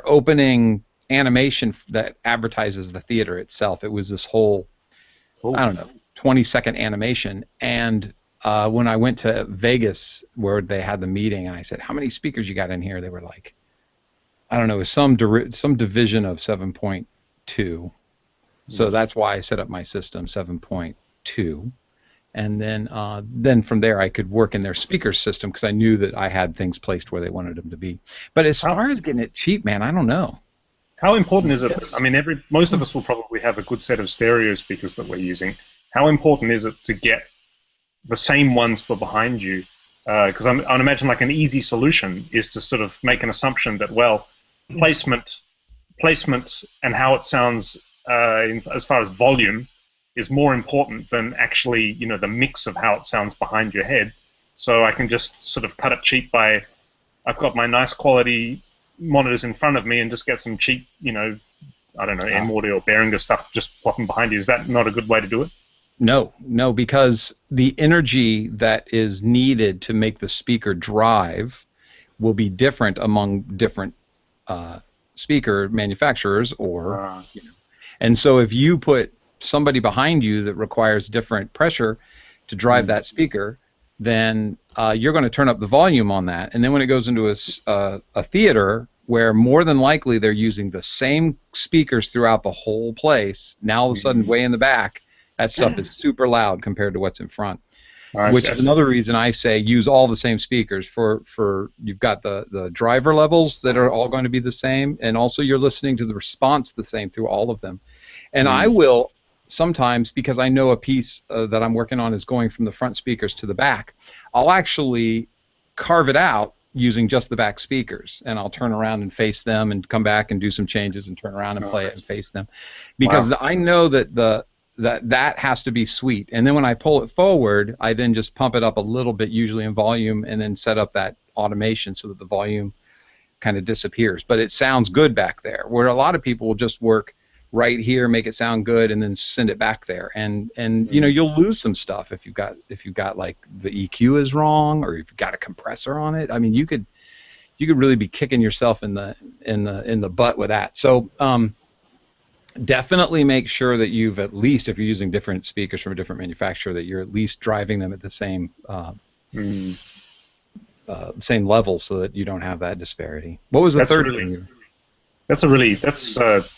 opening animation that advertises the theater itself. It was this whole, I don't know, 20-second animation. And when I went to Vegas where they had the meeting, and I said, how many speakers you got in here? They were like, I don't know, it was some division of 7.2. So that's why I set up my system 7.2. And then from there I could work in their speaker system because I knew that I had things placed where they wanted them to be. But as far as getting it cheap, man, I don't know. How important is it? I mean, most of us will probably have a good set of stereo speakers that we're using. How important is it to get the same ones for behind you? Because I'd imagine like an easy solution is to sort of make an assumption that, well, placement and how it sounds as far as volume is more important than actually, you know, the mix of how it sounds behind your head. So I can just sort of cut it cheap by, I've got my nice quality monitors in front of me and just get some cheap, you know, I don't know, M-Audio or Behringer stuff just plopping behind you. Is that not a good way to do it? No, because the energy that is needed to make the speaker drive will be different among different speaker manufacturers, or you know. And so if you put somebody behind you that requires different pressure to drive that speaker, then you're going to turn up the volume on that. And then when it goes into a theater where more than likely they're using the same speakers throughout the whole place, now all of a sudden way in the back, that stuff is super loud compared to what's in front. Which is another reason I say use all the same speakers for you've got the driver levels that are all going to be the same, and also you're listening to the response the same through all of them. And I will sometimes, because I know a piece that I'm working on is going from the front speakers to the back, I'll actually carve it out using just the back speakers, and I'll turn around and face them and come back and do some changes and turn around and play it and face them, because I know that that has to be sweet. And then when I pull it forward, I then just pump it up a little bit, usually in volume, and then set up that automation so that the volume kind of disappears. But it sounds good back there, where a lot of people will just work right here, make it sound good, and then send it back there. And you know, you'll lose some stuff if you've got like the EQ is wrong, or if you've got a compressor on it. I mean, you could really be kicking yourself in the butt with that. So definitely make sure that you've, at least if you're using different speakers from a different manufacturer, that you're at least driving them at the same same level, so that you don't have that disparity. What was the third thing? That's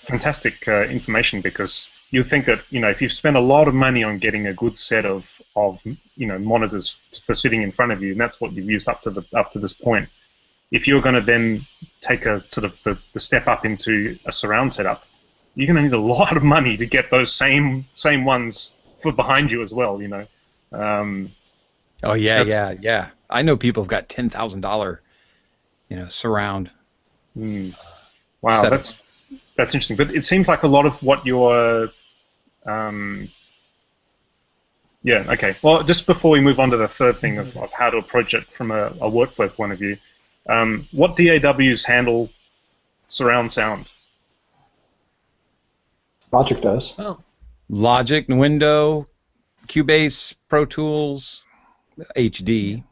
fantastic information, because you think that, you know, if you've spent a lot of money on getting a good set of you know, monitors for sitting in front of you, and that's what you've used up to this point, if you're going to then take a sort of the step up into a surround setup, you're going to need a lot of money to get those same ones for behind you as well, you know. Oh yeah. I know people have got $10,000, you know, surround. Wow, that's interesting. But it seems like a lot of what you're, yeah, okay. Well, just before we move on to the third thing of how to approach it from a workflow point of view, what DAWs handle surround sound? Logic does. Oh. Logic, Window, Cubase, Pro Tools, HD.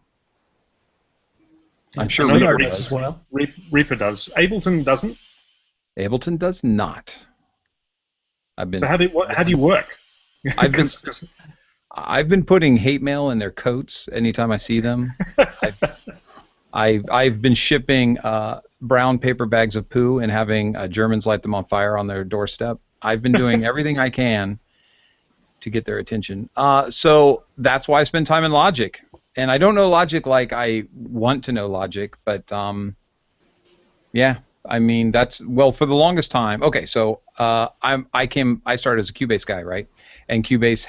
I'm sure Reaper does as well. Reaper does. Ableton doesn't. Ableton does not. So how do you work? I've been putting hate mail in their coats anytime I see them. I've been shipping brown paper bags of poo and having Germans light them on fire on their doorstep. I've been doing everything I can to get their attention. So that's why I spend time in Logic. And I don't know Logic like I want to know Logic, but yeah, I mean, that's, well, for the longest time. Okay, so I started as a Cubase guy, right? And Cubase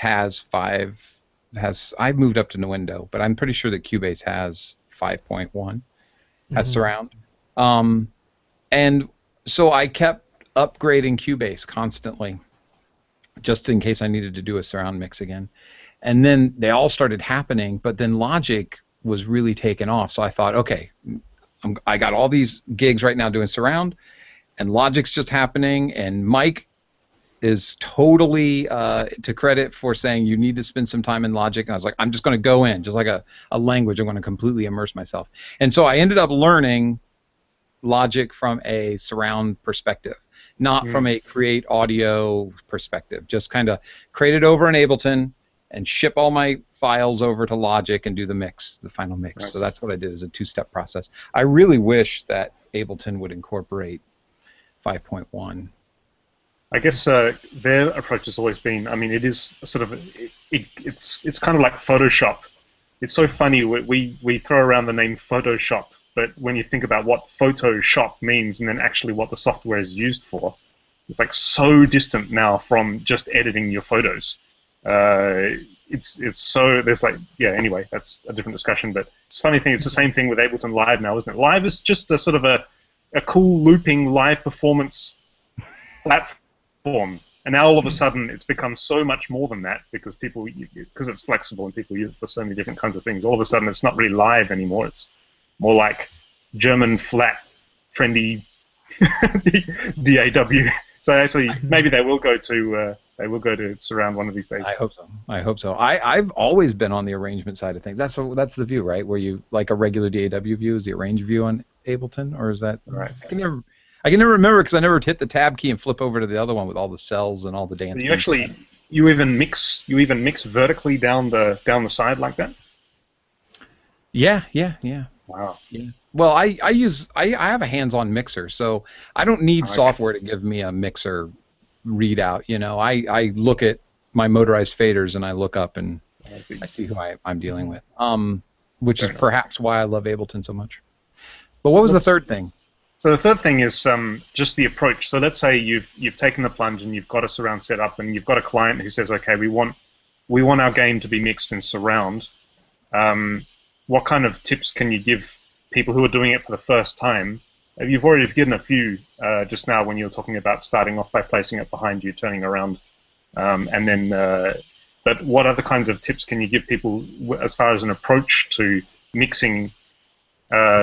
I've moved up to Nuendo, but I'm pretty sure that Cubase has 5.1 as surround. And so I kept upgrading Cubase constantly, just in case I needed to do a surround mix again. And then they all started happening, but then Logic was really taken off. So I thought, okay, I got all these gigs right now doing surround, and Logic's just happening, and Mike is totally to credit for saying you need to spend some time in Logic. And I was like, I'm just going to go in, just like a language. I'm going to completely immerse myself. And so I ended up learning Logic from a surround perspective, not from a create audio perspective. Just kind of create it over in Ableton and ship all my files over to Logic and do the mix, the final mix. So that's what I did, is a two-step process. I really wish that Ableton would incorporate 5.1. I guess their approach has always been, I mean, it is sort of, it's kind of like Photoshop. It's so funny, we throw around the name Photoshop, but when you think about what Photoshop means and then actually what the software is used for, it's like so distant now from just editing your photos. It's so, there's like, yeah, anyway, that's a different discussion, but it's a funny thing, it's the same thing with Ableton Live now, isn't it? Live is just a sort of a cool looping live performance platform, and now all of a sudden it's become so much more than that, because people, because it's flexible and people use it for so many different kinds of things. All of a sudden it's not really live anymore, it's more like German flat trendy DAW. So actually maybe they will go to surround one of these days. I hope so. I hope so. I've always been on the arrangement side of things. That's the view, right? Where you, like a regular DAW view is the arrange view on Ableton, or is that right? I can never remember, because I never hit the tab key and flip over to the other one with all the cells and all the dance. So you even mix vertically down the side like that? Yeah. Wow. Yeah. Well, I have a hands-on mixer, so I don't need software to give me a mixer readout. You know, I look at my motorized faders and I look up and I see who I'm dealing with. Which is perhaps why I love Ableton so much. But what was the third thing? So the third thing is just the approach. So let's say you've taken the plunge and you've got a surround set up, and you've got a client who says, okay, we want our game to be mixed in surround. What kind of tips can you give people who are doing it for the first time? You've already given a few just now when you were talking about starting off by placing it behind you, turning around, and then. But what other kinds of tips can you give people as far as an approach to mixing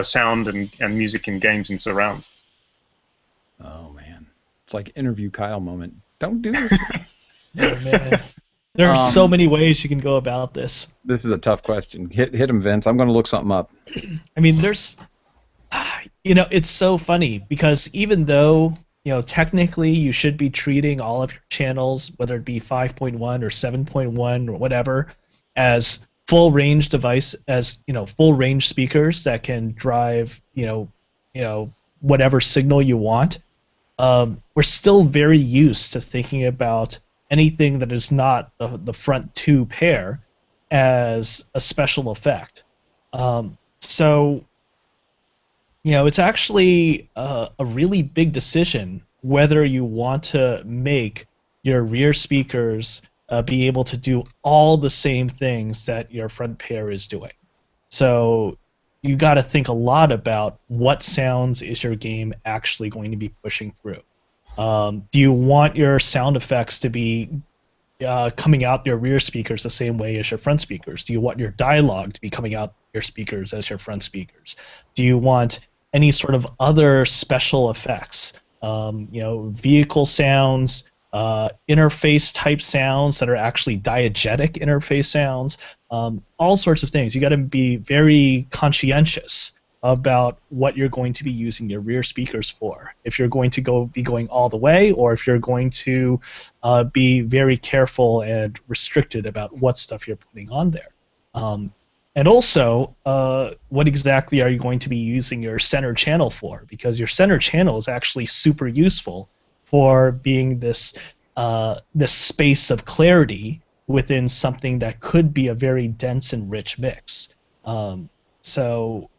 sound and music in games in surround? Oh man, it's like interview Kyle moment. Don't do this. Oh man, there are so many ways you can go about this. This is a tough question. Hit him, Vince. I'm going to look something up. I mean, there's, it's so funny, because even though, technically you should be treating all of your channels, whether it be 5.1 or 7.1 or whatever, as full range device, as full range speakers that can drive whatever signal you want. We're still very used to thinking about anything that is not the front two pair as a special effect. So it's actually a really big decision whether you want to make your rear speakers be able to do all the same things that your front pair is doing. So you got to think a lot about what sounds is your game actually going to be pushing through. Do you want your sound effects to be coming out your rear speakers the same way as your front speakers? Do you want your dialogue to be coming out your speakers as your front speakers? Do you want any sort of other special effects? Vehicle sounds, interface type sounds that are actually diegetic interface sounds, all sorts of things. You got to be very conscientious about what you're going to be using your rear speakers for. If you're going to be going all the way, or if you're going to be very careful and restricted about what stuff you're putting on there. And also, what exactly are you going to be using your center channel for? Because your center channel is actually super useful for being this space of clarity within something that could be a very dense and rich mix. So,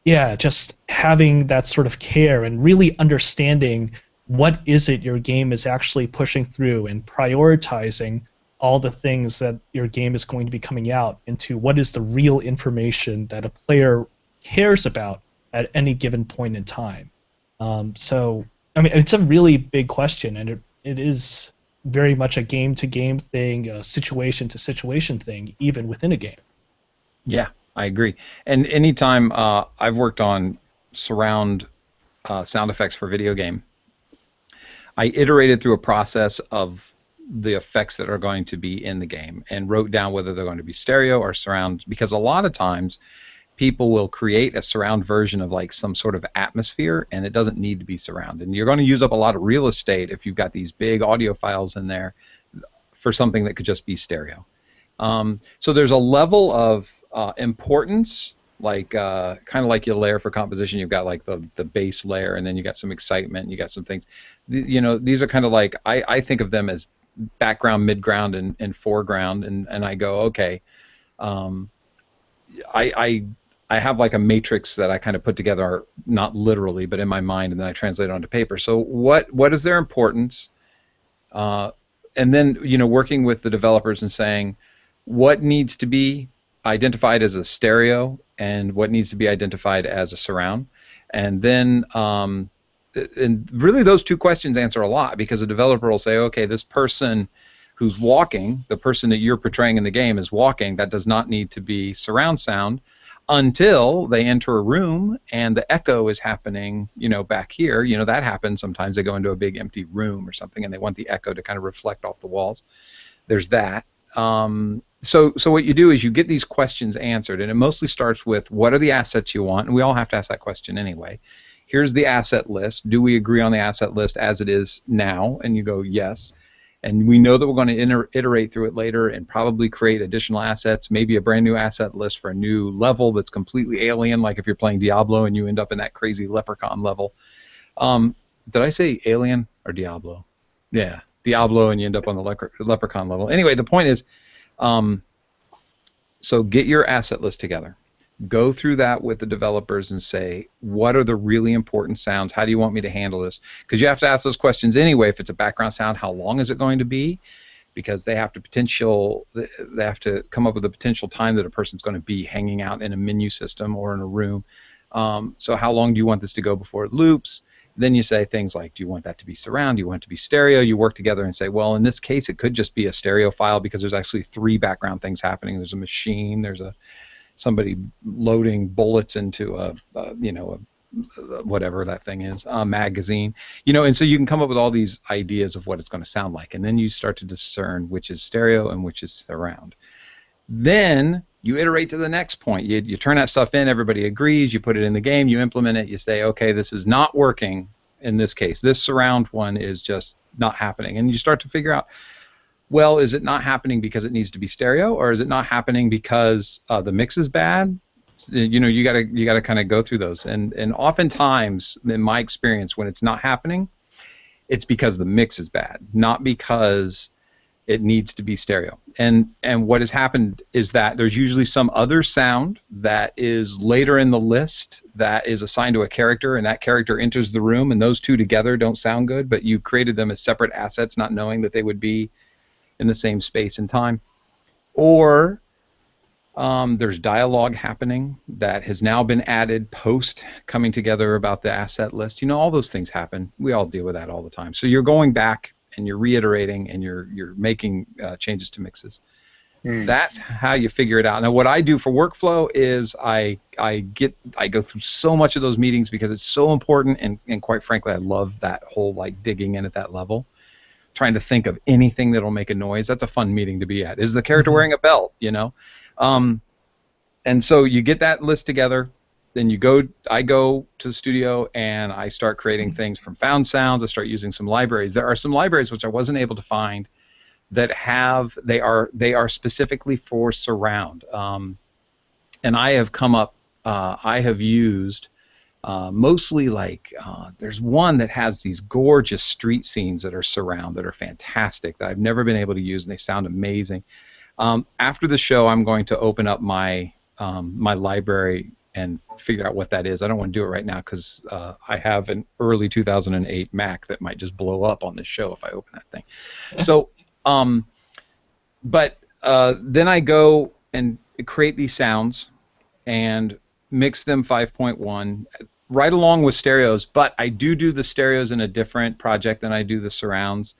yeah, just having that sort of care and really understanding what is it your game is actually pushing through, and prioritizing all the things that your game is going to be coming out into what is the real information that a player cares about at any given point in time. So, I mean, it's a really big question, and it is very much a game-to-game thing, a situation-to-situation thing, even within a game. Yeah, I agree. And anytime I've worked on surround sound effects for video game, I iterated through a process of the effects that are going to be in the game and wrote down whether they're going to be stereo or surround, because a lot of times people will create a surround version of like some sort of atmosphere, and it doesn't need to be surround. And you're going to use up a lot of real estate if you've got these big audio files in there for something that could just be stereo. So there's a level of importance, like kind of like your layer for composition. You've got like the base layer, and then you got some excitement, and you got some things. You know, these are kind of like, I think of them as background, midground, and foreground, and I go, okay, I have like a matrix that I kind of put together, not literally, but in my mind, and then I translate it onto paper. So what is their importance? And then, you know, working with the developers and saying what needs to be identified as a stereo and what needs to be identified as a surround. And then and really those two questions answer a lot, because a developer will say, okay, this person who's walking, the person that you're portraying in the game is walking, that does not need to be surround sound until they enter a room and the echo is happening, you know, back here. You know, that happens sometimes. They go into a big empty room or something and they want the echo to kind of reflect off the walls. There's that. So what you do is you get these questions answered, and it mostly starts with what are the assets you want, and we all have to ask that question anyway. Here's the asset list. Do we agree on the asset list as it is now? And you go, yes. And we know that we're going to iterate through it later and probably create additional assets, maybe a brand new asset list for a new level that's completely alien, like if you're playing Diablo and you end up in that crazy leprechaun level. Did I say alien or Diablo? Yeah, Diablo, and you end up on the leprechaun level. Anyway, the point is, so get your asset list together. Go through that with the developers and say, what are the really important sounds? How do you want me to handle this? Because you have to ask those questions anyway. If it's a background sound, how long is it going to be? Because they have to come up with a potential time that a person's going to be hanging out in a menu system or in a room. So how long do you want this to go before it loops? Then you say things like, do you want that to be surround? Do you want it to be stereo? You work together and say, well, in this case, it could just be a stereo file because there's actually 3 background things happening. There's a machine. There's somebody loading bullets into whatever that thing is, a magazine, you know, and so you can come up with all these ideas of what it's going to sound like, and then you start to discern which is stereo and which is surround. Then you iterate to the next point. You turn that stuff in, everybody agrees, you put it in the game, you implement it, you say, okay, this is not working in this case. This surround one is just not happening, and you start to figure out, well, is it not happening because it needs to be stereo, or is it not happening because the mix is bad? You know, you gotta kind of go through those, and oftentimes, in my experience, when it's not happening, it's because the mix is bad, not because it needs to be stereo. And what has happened is that there's usually some other sound that is later in the list that is assigned to a character, and that character enters the room, and those two together don't sound good, but you created them as separate assets, not knowing that they would be in the same space and time. Or there's dialogue happening that has now been added post coming together about the asset list. You know, all those things happen. We all deal with that all the time. So you're going back and you're reiterating and you're making changes to mixes. That's how you figure it out. Now, what I do for workflow is I go through so much of those meetings because it's so important, and quite frankly, I love that whole like digging in at that level, trying to think of anything that'll make a noise. That's a fun meeting to be at. Is the character wearing a belt? You know, and so you get that list together. Then I go to the studio and I start creating things from found sounds. I start using some libraries. There are some libraries which I wasn't able to find that they are specifically for surround. And I have come up. I have used. Mostly like there's one that has these gorgeous street scenes that are surround that are fantastic that I've never been able to use, and they sound amazing. After the show, I'm going to open up my my library and figure out what that is. I don't want to do it right now because I have an early 2008 Mac that might just blow up on this show if I open that thing. So, but then I go and create these sounds and mix them 5.1 right along with stereos, but I do the stereos in a different project than I do the surrounds,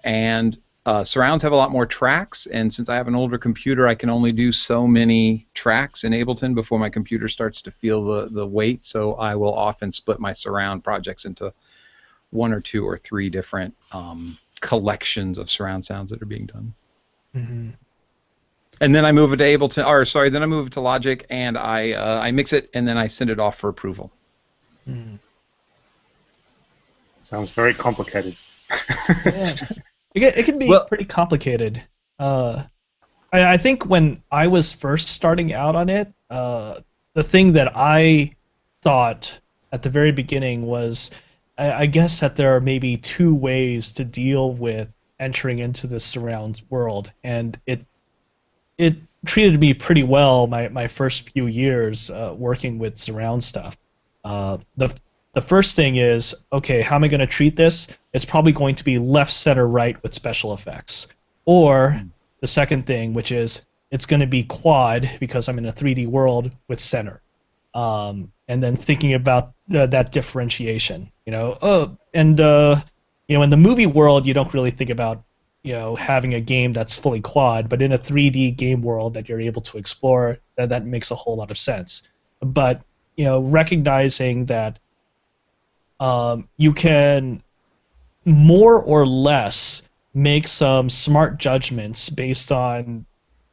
And surrounds have a lot more tracks, and since I have an older computer, I can only do so many tracks in Ableton before my computer starts to feel the weight, so I will often split my surround projects into 1 or 2 or 3 different collections of surround sounds that are being done. Mm-hmm. And then I move it to Ableton, or sorry, then I move it to Logic, and I mix it, and then I send it off for approval. Mm-hmm. Sounds very complicated. Yeah. It can be pretty complicated. I think when I was first starting out on it, the thing that I thought at the very beginning was, I guess that there are maybe 2 ways to deal with entering into the surrounds world, and it treated me pretty well my first few years working with surround stuff. The first thing is, okay, how am I going to treat this? It's probably going to be left, center, right with special effects. Or the second thing, which is it's going to be quad because I'm in a 3D world with center. And then thinking about that differentiation, in the movie world, you don't really think about having a game that's fully quad, but in a 3D game world that you're able to explore, that makes a whole lot of sense. But recognizing that you can more or less make some smart judgments based on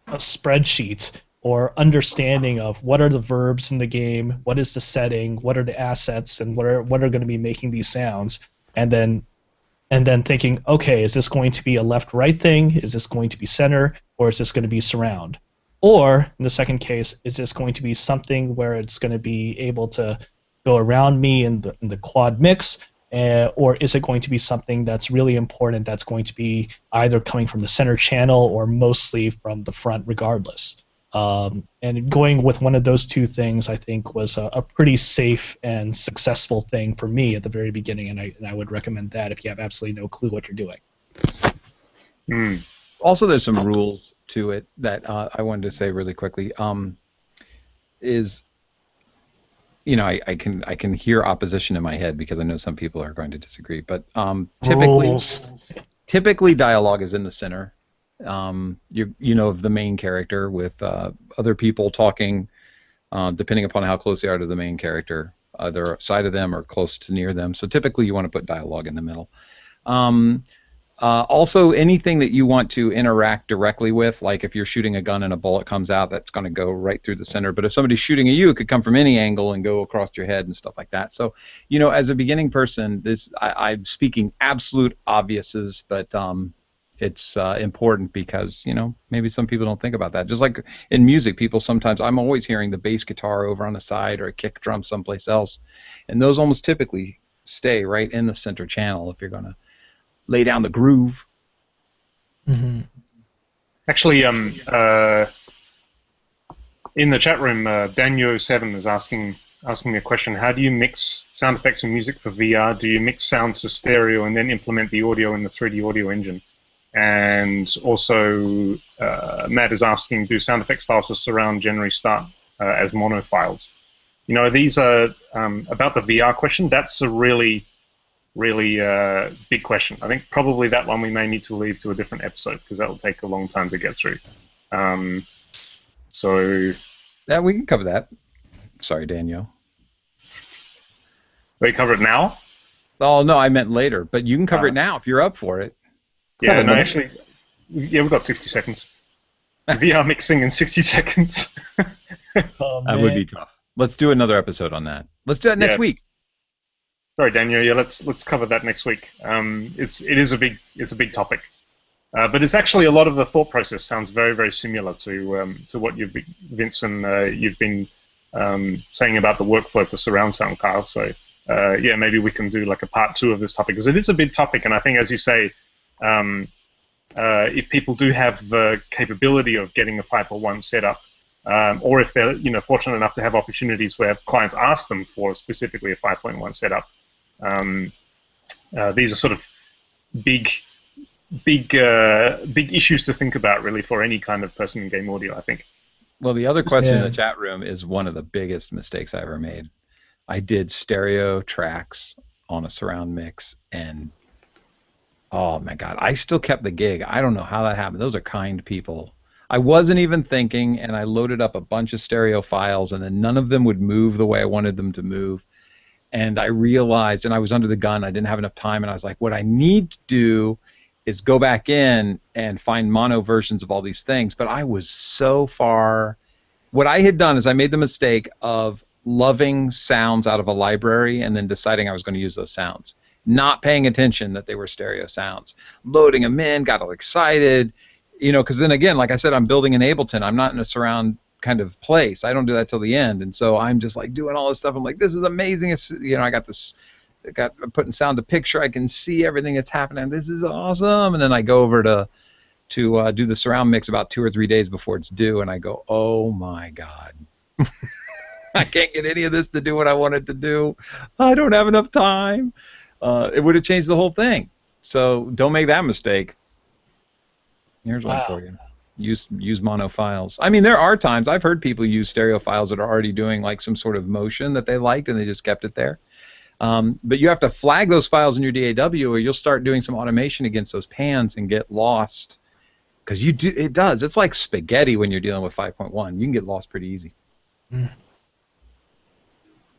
a spreadsheet or understanding of what are the verbs in the game, what is the setting, what are the assets, and what are going to be making these sounds, and then thinking, okay, is this going to be a left-right thing? Is this going to be center? Or is this going to be surround? Or, in the second case, is this going to be something where it's going to be able to go around me in the quad mix? Or is it going to be something that's really important that's going to be either coming from the center channel or mostly from the front regardless? And going with one of those 2 things, I think, was a pretty safe and successful thing for me at the very beginning, and I would recommend that if you have absolutely no clue what you're doing. Also, there's some rules to it that I wanted to say really quickly. I can hear opposition in my head because I know some people are going to disagree, but typically dialogue is in the center. Of the main character with other people talking, depending upon how close they are to the main character, either side of them or close to near them. So typically you want to put dialogue in the middle. Also, anything that you want to interact directly with, like if you're shooting a gun and a bullet comes out, that's going to go right through the center. But if somebody's shooting at you, it could come from any angle and go across your head and stuff like that. So, as a beginning person, I'm speaking absolute obviouses, but it's important because, maybe some people don't think about that. Just like in music, people sometimes, I'm always hearing the bass guitar over on the side or a kick drum someplace else. And those almost typically stay right in the center channel if you're going to lay down the groove. Mm-hmm. Actually, in the chat room, Danyo7 is asking me a question. How do you mix sound effects and music for VR? Do you mix sounds to stereo and then implement the audio in the 3D audio engine? And also, Matt is asking, do sound effects files for surround generally start as mono files? These are, about the VR question, that's a really big question. I think probably that one we may need to leave to a different episode because that will take a long time to get through. So yeah, we can cover that. Sorry, Daniel. We cover it now? Oh no, I meant later. But you can cover it now if you're up for it. Yeah, no, actually, we've got 60 seconds. VR mixing in 60 seconds. That would be tough. Let's do another episode on that. Let's do that next week. Sorry, Daniel. Yeah, let's cover that next week. It's a big topic, but it's actually a lot of the thought process sounds very, very similar to what Vince and you've been saying about the workflow for surround sound, Kyle. So yeah, maybe we can do like a part 2 of this topic because it is a big topic, and I think, as you say, if people do have the capability of getting a 5.1 setup, or if they're fortunate enough to have opportunities where clients ask them for specifically a 5.1 setup. These are sort of big issues to think about, really, for any kind of person in game audio, I think. Well, the other question in the chat room is one of the biggest mistakes I ever made. I did stereo tracks on a surround mix, and Oh my God, I still kept the gig. I don't know how that happened. Those are kind people. I wasn't even thinking, and I loaded up a bunch of stereo files, and then none of them would move the way I wanted them to move. And I realized, and I was under the gun, I didn't have enough time, and I was like, what I need to do is go back in and find mono versions of all these things. But I was so far. What I had done is I made the mistake of loving sounds out of a library and then deciding I was going to use those sounds, not paying attention that they were stereo sounds, loading them in, got all excited, because then again, like I said, I'm building in Ableton. I'm not in a surround kind of place. I don't do that till the end, and so I'm just like doing all this stuff. I'm like, this is amazing. I got this. I'm putting sound to picture. I can see everything that's happening. This is awesome. And then I go over to do the surround mix about 2 or 3 days before it's due, and I go, oh my God. I can't get any of this to do what I wanted to do. I don't have enough time. It would have changed the whole thing. So don't make that mistake. Here's one for you. Use mono files. I mean, there are times I've heard people use stereo files that are already doing like some sort of motion that they liked, and they just kept it there. But you have to flag those files in your DAW, or you'll start doing some automation against those pans and get lost. Because it does. It's like spaghetti when you're dealing with 5.1. You can get lost pretty easy. Mm.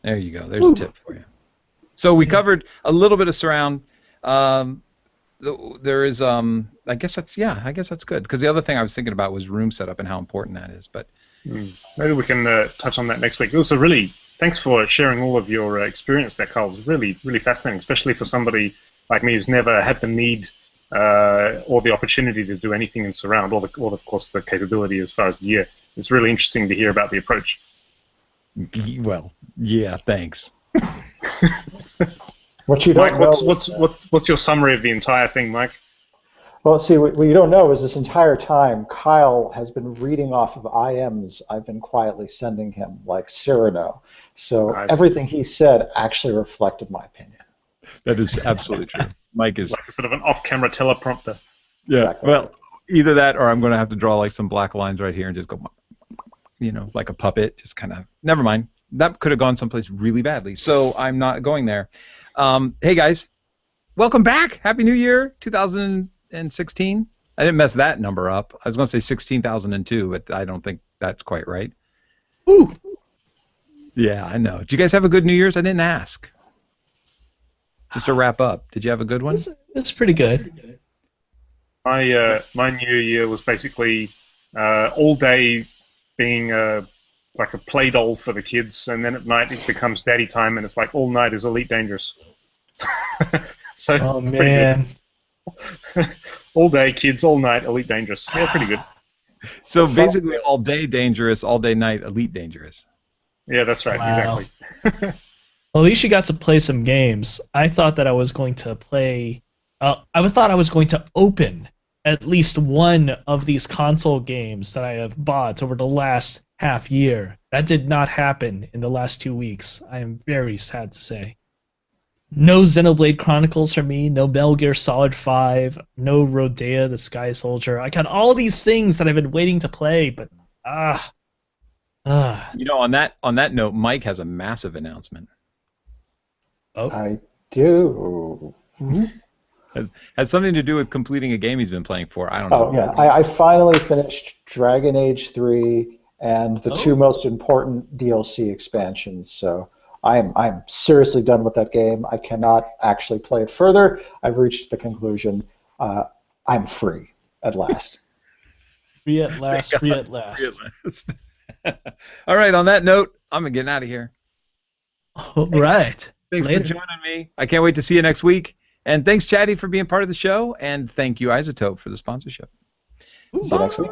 There you go. There's a tip for you. So we covered a little bit of surround. There is, I guess that's good. Because the other thing I was thinking about was room setup and how important that is. But maybe we can touch on that next week. Also, really, thanks for sharing all of your experience there, Carl. It's really, really fascinating, especially for somebody like me who's never had the need or the opportunity to do anything in surround, or of course the capability as far as gear. It's really interesting to hear about the approach. Well, yeah, thanks. What you don't Mike, know what's your summary of the entire thing, Mike? Well, see, what you don't know is this entire time, Kyle has been reading off of IMs I've been quietly sending him, like Cyrano. So everything he said actually reflected my opinion. That is absolutely true. Mike is like sort of an off-camera teleprompter. Yeah. Exactly. Well, either that, or I'm going to have to draw like some black lines right here and just go, like a puppet. Just kind of. Never mind. That could have gone someplace really badly. So I'm not going there. Hey guys, welcome back. Happy New Year, 2016. I didn't mess that number up. I was going to say 16,002, but I don't think that's quite right. Ooh. Yeah, I know. Did you guys have a good New Year's? I didn't ask. Just to wrap up, did you have a good one? It's pretty good. My New Year was basically all day being like a play doll for the kids, and then at night it becomes daddy time, and it's like all night is Elite Dangerous. So oh man. All day kids, all night Elite Dangerous. Yeah, pretty good. So basically, all day dangerous, all day night Elite Dangerous. Yeah, that's right. Wow. Exactly. Well, at least you got to play some games. I thought that I was going to play. I thought I was going to open at least one of these console games that I have bought over the last half year. That did not happen in the last 2 weeks. I am very sad to say. No Xenoblade Chronicles for me. No Metal Gear Solid 5. No Rodea the Sky Soldier. I got all these things that I've been waiting to play, but On that note, Mike has a massive announcement. Oh. I do. Mm-hmm. Has something to do with completing a game he's been playing for. I don't know. Oh, yeah. I finally finished Dragon Age 3 and the two most important DLC expansions. So I'm seriously done with that game. I cannot actually play it further. I've reached the conclusion. I'm free at last. Free at last. Free at last. All right. On that note, I'm getting out of here. All right. Thanks for joining me. I can't wait to see you next week. And thanks, Chatty, for being part of the show. And thank you, Isotope, for the sponsorship. See you next week.